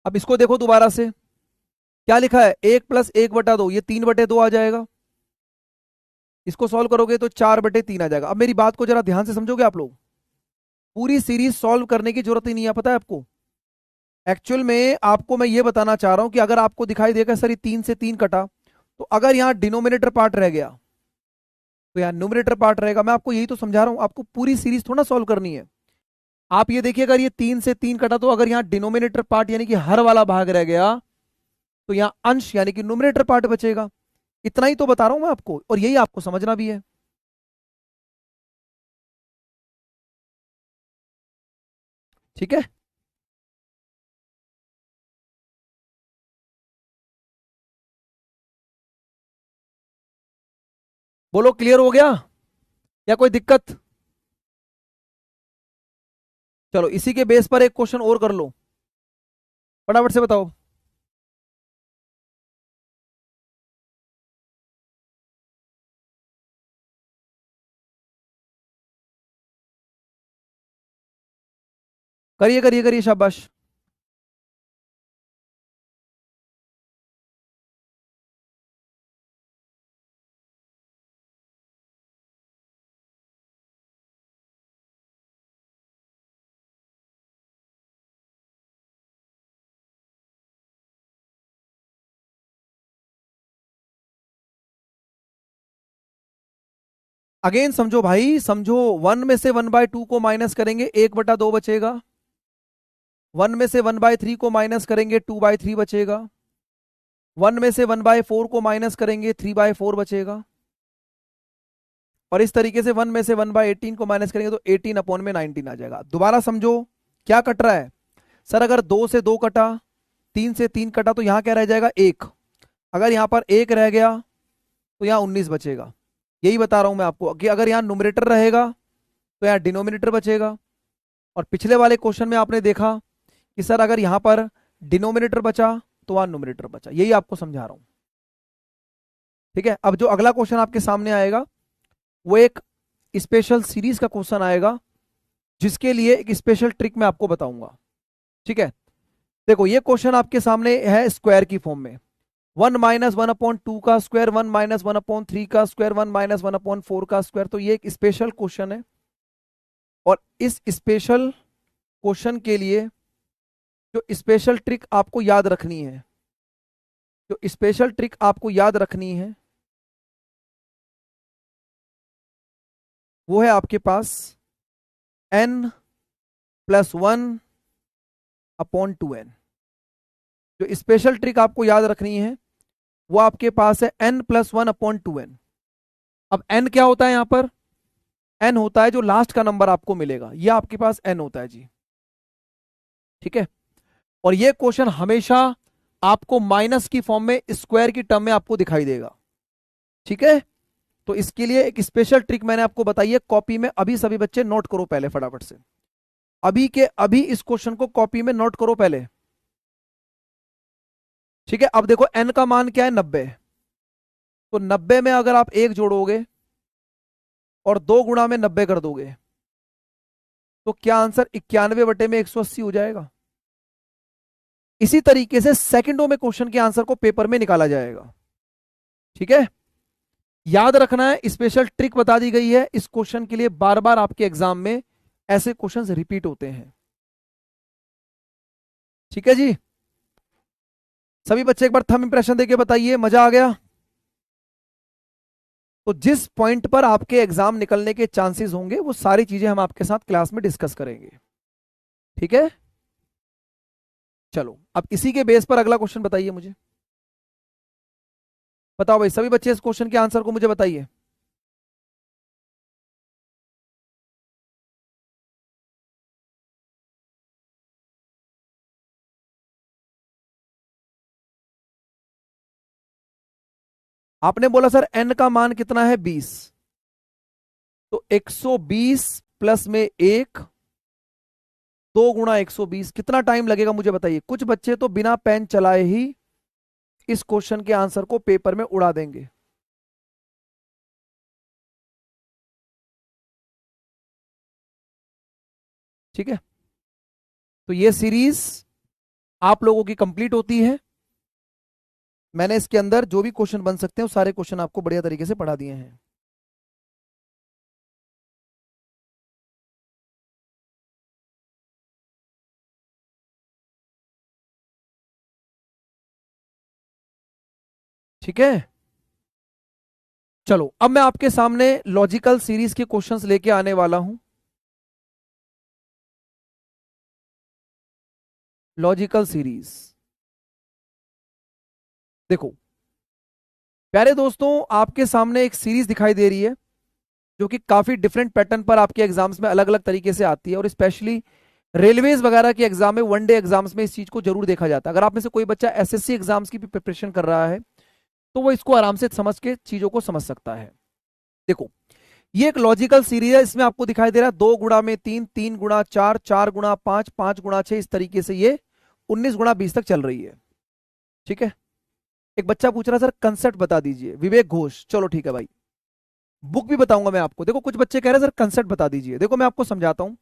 अब इसको देखो दोबारा से, क्या लिखा है, 1 + 1/2, ये 3/2 आ जाएगा। इसको सॉल्व करोगे तो 4/3 आ जाएगा। अब मेरी बात को जरा ध्यान से समझोगे आप लोग, पूरी सीरीज सॉल्व करने की जरूरत ही नहीं है, पता है आपको। एक्चुअल में आपको मैं ये बताना चाह रहा हूं कि अगर आपको दिखाई देगा सर ये 3 से 3 कटा, तो अगर यहां डिनोमिनेटर पार्ट रह गया तो यहां न्यूमरेटर पार्ट रहेगा। मैं आपको यही तो समझा रहा हूं, आपको पूरी सीरीज थोड़ा सॉल्व करनी है। आप ये देखिए, अगर ये 3 से 3 कटा तो अगर यहां डिनोमिनेटर पार्ट यानी कि हर वाला भाग रह गया तो यहां अंश यानी कि न्यूमरेटर पार्ट बचेगा। इतना ही तो बता रहा हूं मैं आपको, और यही आपको समझना भी है। ठीक है, बोलो क्लियर हो गया या कोई दिक्कत? चलो इसी के बेस पर एक क्वेश्चन और कर लो, फटाफट से बताओ। करिए करिए करिए, शाबाश। अगेन समझो भाई, समझो। 1 में से 1/2 को माइनस करेंगे 1/2 बचेगा। 1 में से 1/3 को माइनस करेंगे 2/3 बचेगा। 1 में से 1/4 को माइनस करेंगे 3/4 बचेगा। और इस तरीके से 1 में से 1/18 को माइनस करेंगे तो 18/19 आ जाएगा। दोबारा समझो क्या कट रहा है। सर अगर 2 से 2 कटा, 3 से 3 कटा तो यहां क्या रह जाएगा 1। अगर यहां पर 1 रह गया तो यहां 19 बचेगा। यही बता रहा हूं मैं आपको कि अगर यहां न्यूमरेटर रहेगा तो यहां डिनोमिनेटर बचेगा। और पिछले वाले क्वेश्चन में आपने देखा कि सर अगर यहां पर डिनोमिनेटर बचा तो वहां न्यूमरेटर बचा। यही आपको समझा रहा हूं। ठीक है, अब जो अगला क्वेश्चन आपके सामने आएगा वो एक स्पेशल सीरीज का क्वेश्चन आएगा, जिसके लिए एक स्पेशल ट्रिक मैं आपको बताऊंगा। ठीक है, देखो ये क्वेश्चन आपके सामने है स्क्वायर की फॉर्म में। 1 - 1/2 का स्क्वायर, 1 - 1/3 का स्क्वायर, 1 - 1/4 का स्क्वायर। तो ये एक स्पेशल क्वेश्चन है। और इस स्पेशल क्वेश्चन के लिए जो स्पेशल ट्रिक आपको याद रखनी है, जो स्पेशल ट्रिक आपको याद रखनी है वो है आपके पास n+1/2n। जो स्पेशल ट्रिक आपको याद रखनी है वो आपके पास है n+1/2n। अब n क्या होता है यहां पर? n होता है जो लास्ट का नंबर आपको मिलेगा, ये आपके पास n होता है जी। ठीक है, और ये क्वेश्चन हमेशा आपको माइनस की फॉर्म में स्क्वायर की टर्म में आपको दिखाई देगा। ठीक है, तो इसके लिए एक स्पेशल ट्रिक मैंने आपको बताई है कॉपी में। अभी सभी बच्चे नोट करो पहले फटाफट से, अभी के अभी इस क्वेश्चन को कॉपी में नोट करो पहले। ठीक है, अब देखो n का मान क्या है 90। तो 90 में अगर आप 1 जोड़ोगे और 2 गुणा में 90 कर दोगे तो क्या आंसर 91/180 हो जाएगा। इसी तरीके से सेकंडों में क्वेश्चन के आंसर को पेपर में निकाला जाएगा। ठीक है, याद रखना है, स्पेशल ट्रिक बता दी गई है इस क्वेश्चन के लिए। बार बार आपके एग्जाम में ऐसे क्वेश्चंस रिपीट होते हैं। ठीक है जी, सभी बच्चे एक बार थंब इंप्रेशन देके बताइए मजा आ गया। तो जिस पॉइंट पर आपके एग्जाम निकलने के चांसेस होंगे वो सारी चीजें हम आपके साथ क्लास में डिस्कस करेंगे। ठीक है, चलो अब इसी के बेस पर अगला क्वेश्चन बताइए मुझे। बताओ भाई सभी बच्चे इस क्वेश्चन के आंसर को मुझे बताइए। आपने बोला सर n का मान कितना है 20। तो 120 प्लस में 1, 2 गुणा 120 कितना टाइम लगेगा मुझे बताइए। कुछ बच्चे तो बिना पेन चलाए ही इस क्वेश्चन के आंसर को पेपर में उड़ा देंगे। ठीक है, तो ये सीरीज आप लोगों की कंप्लीट होती है। मैंने इसके अंदर जो भी क्वेश्चन बन सकते हैं वो सारे क्वेश्चन आपको बढ़िया तरीके से पढ़ा दिए हैं। ठीक है, चलो अब मैं आपके सामने लॉजिकल सीरीज के क्वेश्चंस लेके आने वाला हूं। लॉजिकल सीरीज देखो प्यारे दोस्तों, आपके सामने एक सीरीज दिखाई दे रही है जो कि काफी डिफरेंट पैटर्न पर आपके एग्जाम्स में अलग अलग तरीके से आती है। और स्पेशली रेलवेज वगैरह के एग्जाम में, वनडे एग्जाम्स में इस चीज को जरूर देखा जाता है। अगर आप में से कोई बच्चा एसएससी एग्जाम्स की भी प्रिपरेशन कर रहा है तो वो इसको आराम से समझ के चीजों को समझ सकता है। देखो ये एक लॉजिकल सीरीज है, इसमें आपको दिखाई दे रहा है 2 गुणा में 3, 3 गुणा 4, 4 गुणा 5, 5 गुणा 6, इस तरीके से ये 19 गुणा 20 तक चल रही है। ठीक है, एक बच्चा पूछ रहा है सर कंसेप्ट बता दीजिए, विवेक घोष। चलो ठीक है भाई, बुक भी बताऊंगा मैं आपको। देखो कुछ बच्चे कह रहे हैं सर कंसेप्ट बता दीजिए। देखो मैं आपको समझाता हूं।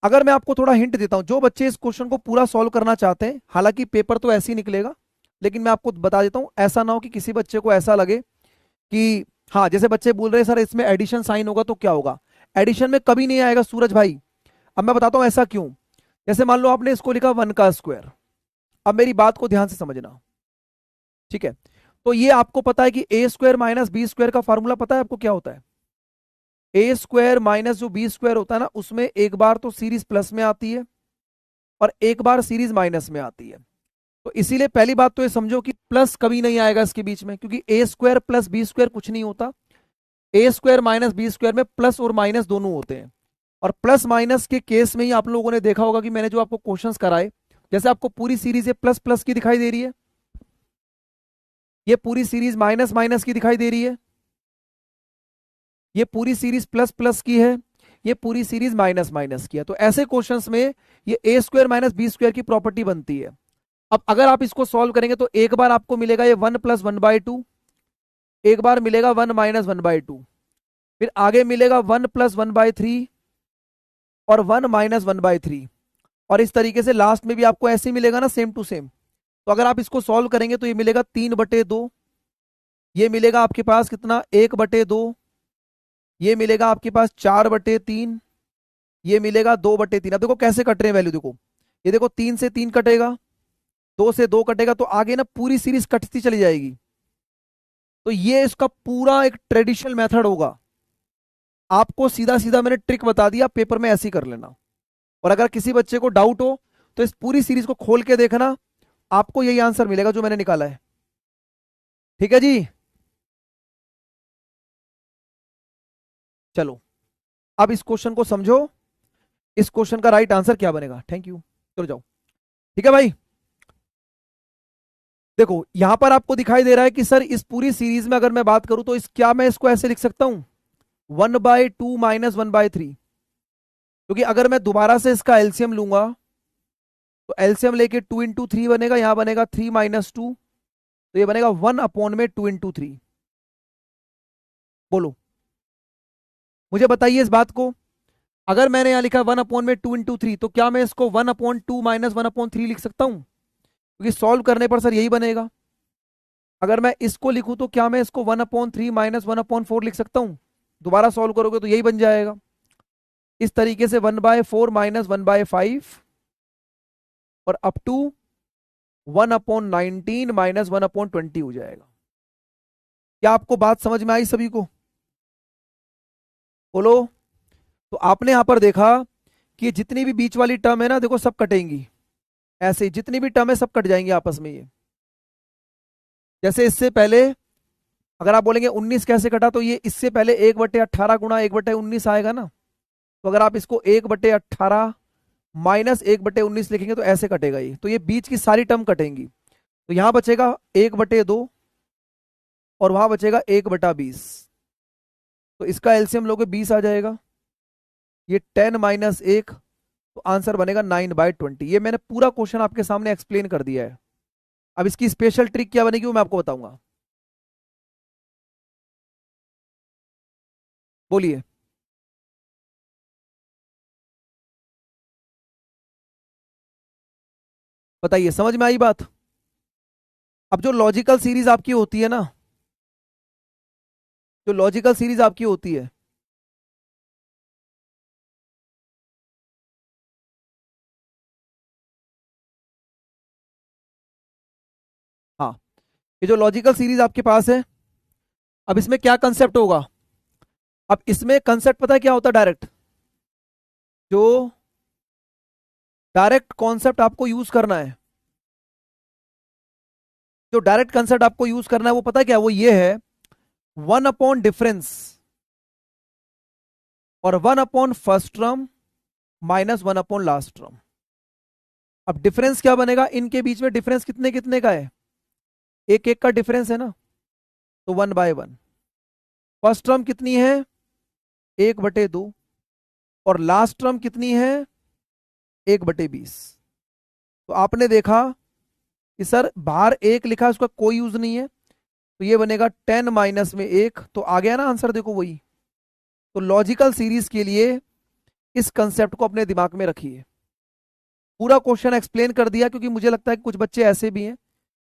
अगर मैं आपको थोड़ा हिंट देता हूं, जो बच्चे इस क्वेश्चन को पूरा सॉल्व करना चाहते हैं, हालांकि पेपर तो ऐसे ही निकलेगा, लेकिन मैं आपको बता देता हूं, ऐसा ना हो कि किसी बच्चे को ऐसा लगे कि हाँ, जैसे बच्चे बोल रहे हैं सर इसमें एडिशन साइन होगा तो क्या होगा। एडिशन में कभी नहीं आएगा सूरज भाई। अब मैं बताता हूं ऐसा क्यों। जैसे मान लो आपने इसको लिखा 1 का स्क्वायर। अब मेरी बात को ध्यान से समझना। ठीक है, तो ये आपको पता है कि ए स्क्वायर माइनस बी स्क्वायर का फॉर्मूला पता है आपको क्या होता है। ए स्क्वायर माइनस जो बी स्क्वायर होता है ना, उसमें एक बार तो सीरीज प्लस में आती है और एक बार सीरीज माइनस में आती है। तो इसीलिए पहली बात तो ये समझो कि प्लस कभी नहीं आएगा इसके बीच में, क्योंकि ए स्क्वायर प्लस बी स्क्वायर कुछ नहीं होता। ए स्क्वायर माइनस बी स्क्वायर में प्लस और माइनस दोनों होते हैं। और प्लस माइनस के केस में ही आप लोगों ने देखा होगा कि मैंने जो आपको क्वेश्चंस कराए, जैसे आपको पूरी सीरीज प्लस प्लस की दिखाई दे रही है, ये पूरी सीरीज माइनस माइनस की दिखाई दे रही है, ये पूरी सीरीज प्लस प्लस की है, ये पूरी सीरीज माइनस माइनस की है। तो ऐसे क्वेश्चंस में ये ए स्क्वायर माइनस बी स्क्वायर की प्रॉपर्टी बनती है। अब अगर आप इसको सॉल्व करेंगे तो एक बार आपको मिलेगा ये 1+1/2, एक बार मिलेगा 1-1/2, फिर आगे मिलेगा 1+1/3 और 1-1/3, और इस तरीके से लास्ट में भी आपको ऐसे ही मिलेगा ना, सेम टू सेम। तो अगर आप इसको सॉल्व करेंगे तो ये मिलेगा 3/2, ये मिलेगा आपके पास कितना 1/2, ये मिलेगा आपके पास 4/3, ये मिलेगा 2/3। अब देखो कैसे कट रहे हैं वैल्यू, देखो ये देखो 3 से 3 कटेगा, 2 से 2 कटेगा, तो आगे ना पूरी सीरीज कटती चली जाएगी। तो ये इसका पूरा एक ट्रेडिशनल मेथड होगा। आपको सीधा सीधा मैंने ट्रिक बता दिया, पेपर में ऐसे ही कर लेना। और अगर किसी बच्चे को डाउट हो तो इस पूरी सीरीज को खोल के देखना, आपको यही आंसर मिलेगा जो मैंने निकाला है। ठीक है जी, चलो अब इस क्वेश्चन को समझो, इस क्वेश्चन का राइट आंसर क्या बनेगा। थैंक यू, चलो जाओ। ठीक है भाई, देखो यहां पर आपको दिखाई दे रहा है कि सर इस पूरी सीरीज में अगर मैं बात करूं तो इस क्या मैं इसको ऐसे लिख सकता हूं 1/2 माइनस 1/3, क्योंकि अगर मैं दोबारा से इसका एलसीएम लूंगा तो एलसीएम लेके 2 × 3 बनेगा, यहां बनेगा 3 - 2, तो ये बनेगा 1/2 × 3। बोलो, मुझे बताइए इस बात को। अगर मैंने यहां लिखा 1/2 × 3, तो क्या मैं इसको 1/2 माइनस 1/3 लिख सकता हूं, क्योंकि सॉल्व करने पर सर यही बनेगा। अगर मैं इसको लिखूं तो क्या मैं इसको 1/3 माइनस 1/4 लिख सकता हूं, दोबारा सॉल्व करोगे तो यही बन जाएगा। इस तरीके से 1/4 माइनस 1/5 और अप टू 1/19 माइनस 1/20 हो जाएगा। क्या आपको बात समझ में आई सभी को? बोलो। तो आपने यहां पर देखा कि जितनी भी बीच वाली टर्म है ना, देखो सब कटेंगी, ऐसे ही जितनी भी टर्म है सब कट जाएंगी आपस में। ये जैसे इससे पहले अगर आप बोलेंगे 19 कैसे कटा, तो ये इससे पहले 1/18 गुणा 1/19 आएगा ना, तो अगर आप इसको 1/18 माइनस 1/19 लिखेंगे तो ऐसे कटेगा ये। तो ये बीच की सारी टर्म कटेंगी, तो यहां बचेगा 1/2 और वहां बचेगा 1/20। तो इसका एलसीएम लोगे 20 आ जाएगा, ये 10 - 1, तो आंसर बनेगा 9/20। ये मैंने पूरा क्वेश्चन आपके सामने एक्सप्लेन कर दिया है। अब इसकी स्पेशल ट्रिक क्या बनेगी वो मैं आपको बताऊंगा। बोलिए। बताइए, समझ में आई बात? अब जो लॉजिकल सीरीज आपकी होती है ना, जो लॉजिकल सीरीज आपकी होती है, हाँ, ये जो लॉजिकल सीरीज आपके पास है, अब इसमें क्या कंसेप्ट होगा। अब इसमें कंसेप्ट पता है क्या होता है, डायरेक्ट जो डायरेक्ट कॉन्सेप्ट आपको यूज करना है, जो डायरेक्ट कंसेप्ट आपको यूज करना है वो पता है क्या, वो ये है 1/डिफरेंस और 1/फर्स्ट टर्म माइनस 1/लास्ट टर्म। अब डिफरेंस क्या बनेगा, इनके बीच में डिफरेंस कितने कितने का है, एक एक का डिफरेंस है ना, तो 1/1। फर्स्ट टर्म कितनी है, 1/2, और लास्ट टर्म कितनी है, 1/20। तो आपने देखा कि सर बाहर एक लिखा है, उसका कोई यूज नहीं है, तो ये बनेगा 10 माइनस में 1, तो आ गया ना आंसर, देखो वही। तो लॉजिकल सीरीज के लिए इस कंसेप्ट को अपने दिमाग में रखिए। पूरा क्वेश्चन एक्सप्लेन कर दिया, क्योंकि मुझे लगता है कि कुछ बच्चे ऐसे भी हैं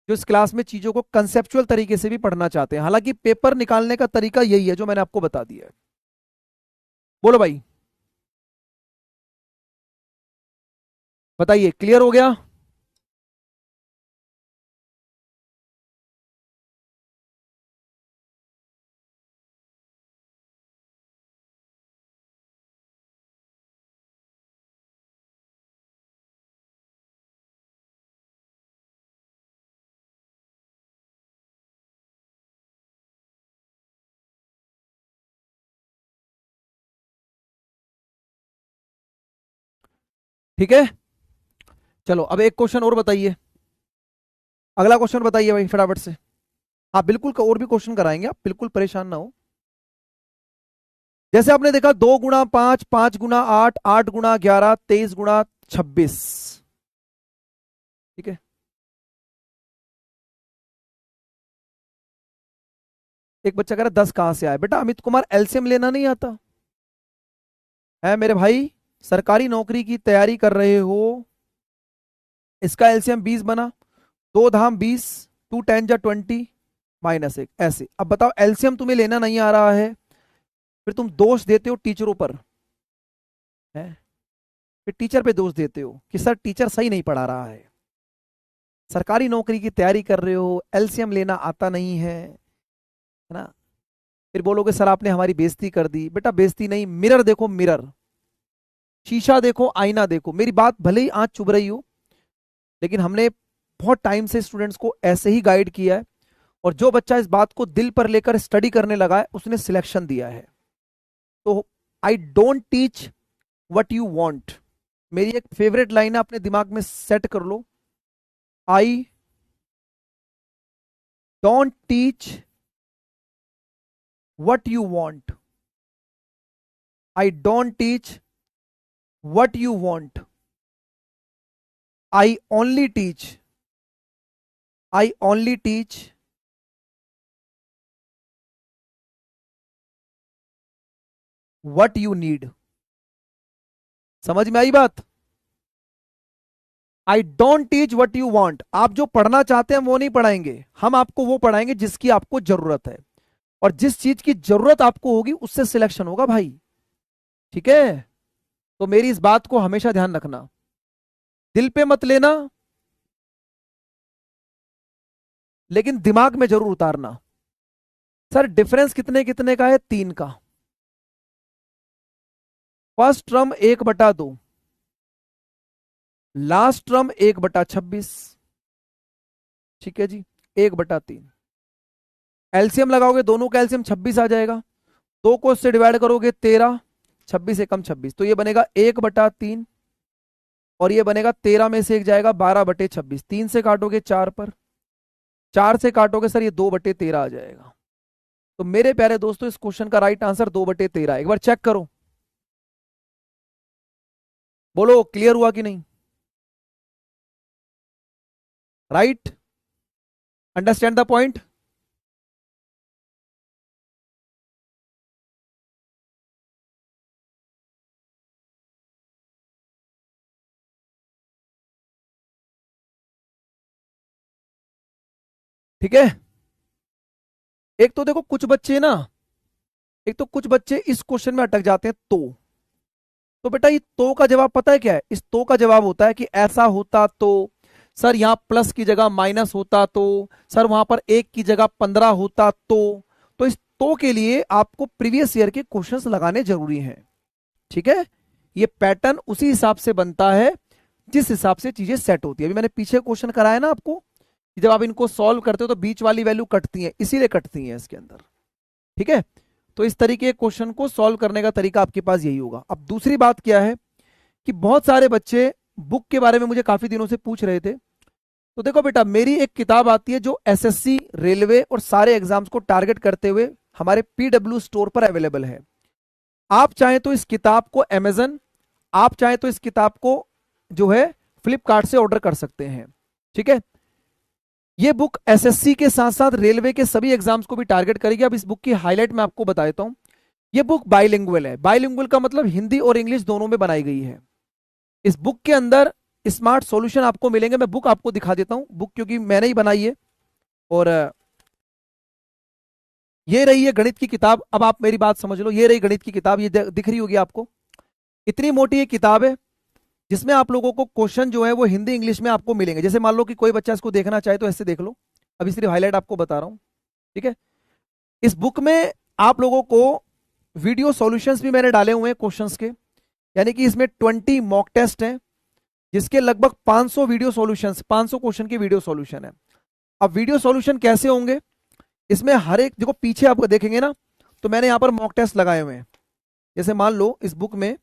जो इस क्लास में चीजों को कंसेप्चुअल तरीके से भी पढ़ना चाहते हैं, हालांकि पेपर निकालने का तरीका यही है जो मैंने आपको बता दिया है। बोलो भाई, बताइए, क्लियर हो गया? ठीक है, चलो अब एक क्वेश्चन और बताइए, अगला क्वेश्चन बताइए भाई फटाफट से। आप बिल्कुल और भी क्वेश्चन कराएंगे, आप बिल्कुल परेशान ना हो। जैसे आपने देखा 2 गुणा 5, 5 गुणा 8, 8 गुणा 11, 23 गुणा 26। ठीक है, एक बच्चा कह रहा है 10 कहां से आया। बेटा अमित कुमार एलसीएम लेना नहीं आता है मेरे भाई, सरकारी नौकरी की तैयारी कर रहे हो, इसका एलसीएम 20 बना, 2 धाम 20, 2 10 जा 20 -1 ऐसे। अब बताओ एलसीएम तुम्हें लेना नहीं आ रहा है, फिर तुम दोष देते हो टीचरों पर, है फिर टीचर पे दोष देते हो कि सर टीचर सही नहीं पढ़ा रहा है। सरकारी नौकरी की तैयारी कर रहे हो, एलसीएम लेना आता नहीं है ना, फिर बोलोगे सर आपने हमारी बेइज्जती कर दी। बेटा बेइज्जती नहीं, मिरर देखो मिरर, शीशा देखो, आईना देखो। मेरी बात भले ही आज चुभ रही हो, लेकिन हमने बहुत टाइम से स्टूडेंट्स को ऐसे ही गाइड किया है, और जो बच्चा इस बात को दिल पर लेकर स्टडी करने लगा है उसने सिलेक्शन दिया है। तो आई don't teach what you want, मेरी एक फेवरेट लाइन है, अपने दिमाग में सेट कर लो, I don't teach what you want, I don't teach what you want, I only teach, I only teach what you need. समझ में आई बात? I don't teach what you want, आप जो पढ़ना चाहते हैं वो नहीं पढ़ाएंगे, हम आपको वो पढ़ाएंगे जिसकी आपको जरूरत है, और जिस चीज की जरूरत आपको होगी उससे सिलेक्शन होगा भाई। ठीक है, तो मेरी इस बात को हमेशा ध्यान रखना, दिल पे मत लेना, लेकिन दिमाग में जरूर उतारना। सर डिफरेंस कितने कितने का है? 3 का। First term 1/2, last term 1/26। ठीक है जी, 1/3। एलसीएम लगाओगे, दोनों का एलसीएम 26 आ जाएगा, 2 को इससे डिवाइड करोगे 13, 26 एकम 26, तो ये बनेगा 1/3, और ये बनेगा 13 में से 1 जाएगा 12/26, 3 से काटोगे 4 पर, 4 से काटोगे सर ये 2/13 आ जाएगा। तो मेरे प्यारे दोस्तों इस क्वेश्चन का राइट आंसर 2/13, एक बार चेक करो, बोलो क्लियर हुआ कि नहीं? Right, understand the point? ठीक है, एक तो देखो कुछ बच्चे ना, एक तो कुछ बच्चे इस क्वेश्चन में अटक जाते हैं, तो बेटा ये तो का जवाब पता है क्या है? इस तो का जवाब होता है कि ऐसा होता तो, सर यहां प्लस की जगह माइनस होता तो, सर वहां पर 1 की जगह 15 होता तो इस तो के लिए आपको प्रीवियस ईयर के क्वेश्चंस लगाने जरूरी हैं। ठीक है, ये पैटर्न उसी हिसाब से बनता है जिस हिसाब से चीजें सेट होती है। अभी मैंने पीछे क्वेश्चन कराया ना आपको कि जब आप इनको सॉल्व करते हो तो बीच वाली वैल्यू कटती है, इसीलिए कटती है इसके अंदर। ठीक है, तो इस तरीके के क्वेश्चन को सॉल्व करने का तरीका आपके पास यही होगा। अब दूसरी बात क्या है कि बहुत सारे बच्चे बुक के बारे में मुझे काफी दिनों से पूछ रहे थे, तो देखो बेटा मेरी एक किताब आती है जो एसएससी, रेलवे और सारे एग्जाम्स को टारगेट करते हुए हमारे पीडब्ल्यू स्टोर पर अवेलेबल है। आप चाहें तो इस किताब को अमेजन, आप चाहें तो इस किताब को जो है फ्लिपकार्ट से ऑर्डर कर सकते हैं। ठीक है, ये बुक एसएससी के साथ साथ रेलवे के सभी एग्जाम्स को भी टारगेट करेगी। अब इस बुक की हाईलाइट मैं आपको बता देता हूं, ये बुक बाइलिंगुअल है। बाइलिंगुअल का मतलब हिंदी और इंग्लिश दोनों में बनाई गई है। इस बुक के अंदर स्मार्ट सॉल्यूशन आपको मिलेंगे। मैं बुक आपको दिखा देता हूं, बुक क्योंकि मैंने ही बनाई है, और ये रही है गणित की किताब। अब आप मेरी बात समझ लो, ये रही गणित की किताब, ये दिख रही होगी आपको, इतनी मोटी ये किताब है जिसमें आप लोगों को क्वेश्चन जो है वो हिंदी इंग्लिश में आपको मिलेंगे। जैसे मान लो कि कोई बच्चा इसको देखना चाहे तो ऐसे देख लो, अभी सिर्फ हाईलाइट आपको बता रहा हूं। ठीक है, इस बुक में आप लोगों को वीडियो सॉल्यूशंस भी मैंने डाले हुए हैं क्वेश्चंस के, यानी कि इसमें 20 मॉक टेस्ट हैं जिसके लगभग 500 वीडियो सॉल्यूशंस, 500 क्वेश्चन के वीडियो सॉल्यूशन है। अब वीडियो सॉल्यूशन कैसे होंगे, इसमें हर एक देखो पीछे आपको देखेंगे ना, तो मैंने यहां पर मॉक टेस्ट लगाए हुए हैं। जैसे मान लो इस बुक में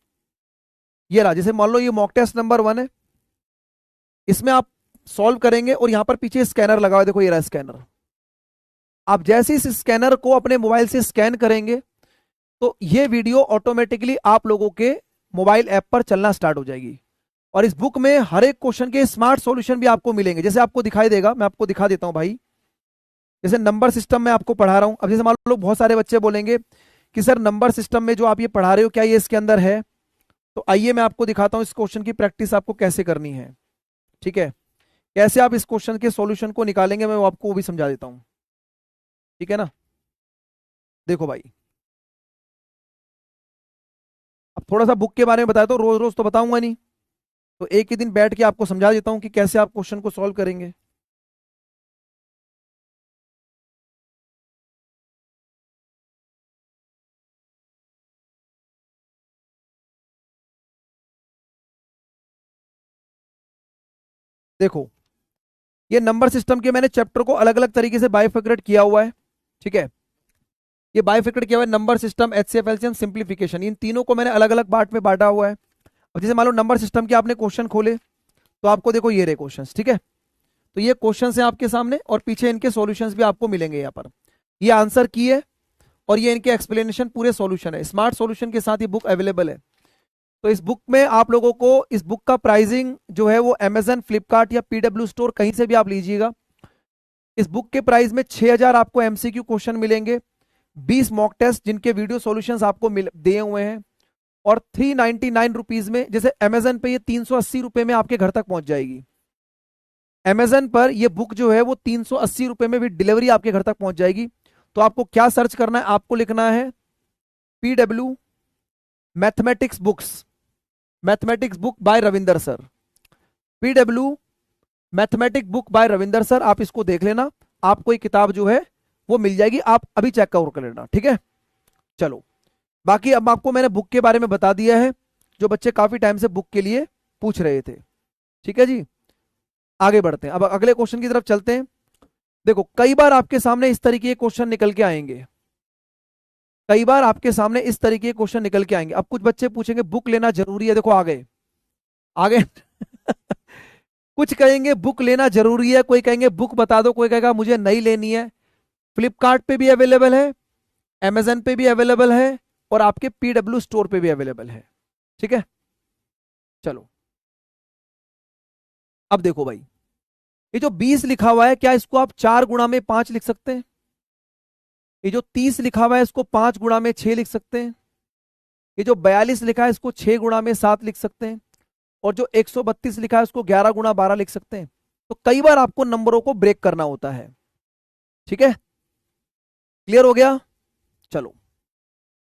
ये रहा, जैसे मान लो ये मॉक टेस्ट नंबर 1 है, इसमें आप सॉल्व करेंगे और यहां पर पीछे स्कैनर लगा हुआ, देखो ये रहा स्कैनर। आप जैसे इस स्कैनर को अपने मोबाइल से स्कैन करेंगे तो ये वीडियो ऑटोमेटिकली आप लोगों के मोबाइल ऐप पर चलना स्टार्ट हो जाएगी। और इस बुक में हर एक क्वेश्चन के स्मार्ट सॉल्यूशन भी आपको मिलेंगे, जैसे आपको दिखाई देगा, मैं आपको दिखा देता हूं भाई। जैसे नंबर सिस्टम में आपको पढ़ा रहा हूं, अब जैसे मान लो बहुत सारे बच्चे बोलेंगे कि सर नंबर सिस्टम में जो आप ये पढ़ा रहे हो क्या ये इसके अंदर है, तो आइए मैं आपको दिखाता हूं इस क्वेश्चन की प्रैक्टिस आपको कैसे करनी है। ठीक है, कैसे आप इस क्वेश्चन के सॉल्यूशन को निकालेंगे मैं आपको वो भी समझा देता हूं। ठीक है ना, देखो भाई, अब थोड़ा सा बुक के बारे में बताया, तो रोज रोज तो बताऊंगा नहीं, तो एक ही दिन बैठ के आपको समझा देता हूं कि कैसे आप क्वेश्चन को सॉल्व करेंगे। देखो, ये नंबर सिस्टम के मैंने चैप्टर को अलग अलग तरीके से बाइफर्केट किया हुआ है। ठीक है, ये बाइफर्केट किया हुआ है, number system, HCF, LCM, simplification, इन तीनों को मैंने अलग अलग पार्ट में बांटा हुआ है। अब जैसे मान लो नंबर सिस्टम के आपने क्वेश्चन खोले, तो आपको देखो ये रहे क्वेश्चंस। ठीक है, तो ये क्वेश्चंस हैं आपके सामने और पीछे इनके सॉल्यूशंस भी आपको मिलेंगे यहाँ पर। ये आंसर की है और ये इनके एक्सप्लेनेशन पूरे सॉल्यूशन है, स्मार्ट सॉल्यूशन के साथ ये बुक अवेलेबल है। तो इस बुक में आप लोगों को, इस बुक का प्राइसिंग जो है वो अमेजन, फ्लिपकार्ट या पीडब्ल्यू स्टोर कहीं से भी आप लीजिएगा। इस बुक के प्राइस में 6000 आपको एमसीक्यू क्वेश्चन मिलेंगे, 20 मॉक टेस्ट जिनके वीडियो सॉल्यूशंस आपको दिए हुए हैं, और 399 रुपीज में, जैसे अमेजन पे ये 380 रुपए में आपके घर तक पहुंच जाएगी। अमेजन पर ये बुक जो है वो 380 रुपए में भी डिलीवरी आपके घर तक पहुंच जाएगी। तो आपको क्या सर्च करना है, आपको लिखना है PW mathematics books, mathematics book by Ravinder sir, PW mathematic book by Ravinder sir, आप इसको देख लेना, आपको ये किताब जो है वो मिल जाएगी, आप अभी चेक कर लेना। ठीक है, चलो, बाकी अब आपको मैंने बुक के बारे में बता दिया है, जो बच्चे काफी टाइम से बुक के लिए पूछ रहे थे। ठीक है जी, आगे बढ़ते हैं, अब अगले क्वेश्चन की तरफ चलते हैं। देखो, कई बार आपके सामने इस तरीके के क्वेश्चन निकल के आएंगे, कई बार आपके सामने इस तरीके के क्वेश्चन निकल के आएंगे। अब कुछ बच्चे पूछेंगे बुक लेना जरूरी है, देखो आ गए आगे कुछ कहेंगे बुक लेना जरूरी है, कोई कहेंगे बुक बता दो, कोई कहेगा मुझे नहीं लेनी है। फ्लिपकार्ट पे भी अवेलेबल है, अमेजन पे भी अवेलेबल है, और आपके पीडब्ल्यू स्टोर पे भी अवेलेबल है। ठीक है, चलो, अब देखो भाई, ये जो 20 लिखा हुआ है, क्या इसको आप 4 गुणा में 5 लिख सकते हैं? ये जो 30 लिखा हुआ है, इसको 5 गुणा में 6 लिख सकते हैं? ये जो 42 लिखा है, इसको 6 गुणा में 7 लिख सकते हैं? और जो 132 लिखा है, उसको 11 गुणा 12 लिख सकते हैं? तो कई बार आपको नंबरों को ब्रेक करना होता है। ठीक है, क्लियर हो गया? चलो,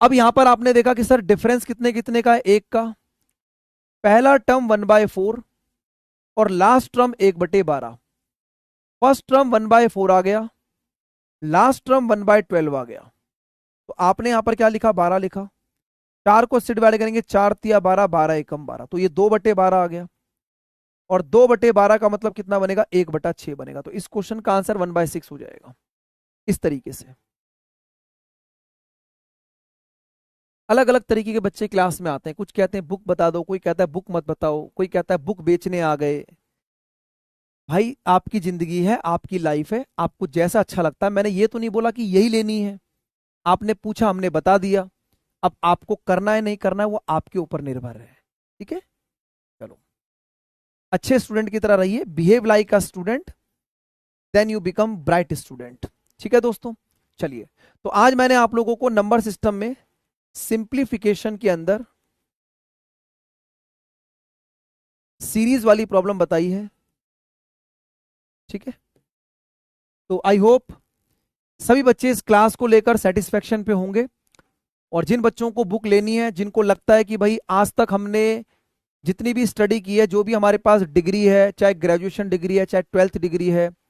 अब यहां पर आपने देखा कि सर डिफरेंस कितने कितने का है, 1 का। पहला टर्म 1/4 और लास्ट टर्म 1/12। फर्स्ट टर्म 1/4 आ गया, लास्ट टर्म 1/12 आ गया। तो आपने यहां पर क्या लिखा, 12 लिखा। 4 को 8 से डिवाइड करेंगे, 4 तिया 12, 12 एकम 12, तो ये 2/12 आ गया। और 2/12 का मतलब कितना बनेगा, 1/6 बनेगा। तो इस क्वेश्चन का आंसर 1/6 हो जाएगा, इस तरीके से। अलग अलग तरीके के बच्चे क्लास में आते हैं, कुछ कहते हैं बुक बता दो, कोई कहता है बुक मत बताओ, कोई कहता है बुक बेचने आ गए। भाई आपकी जिंदगी है, आपकी लाइफ है, आपको जैसा अच्छा लगता है। मैंने ये तो नहीं बोला कि यही लेनी है, आपने पूछा हमने बता दिया। अब आपको करना है नहीं करना है वो आपके ऊपर निर्भर है। ठीक है, चलो, अच्छे स्टूडेंट की तरह रहिए, behave like a student, then you become bright student. ठीक है दोस्तों, चलिए, तो आज मैंने आप लोगों को नंबर सिस्टम में सिंप्लीफिकेशन के अंदर सीरीज वाली प्रॉब्लम बताई है। ठीक है, तो आई होप सभी बच्चे इस क्लास को लेकर सेटिस्फेक्शन पे होंगे। और जिन बच्चों को बुक लेनी है, जिनको लगता है कि भाई आज तक हमने जितनी भी स्टडी की है, जो भी हमारे पास डिग्री है, चाहे ग्रेजुएशन डिग्री है, चाहे 12th डिग्री है,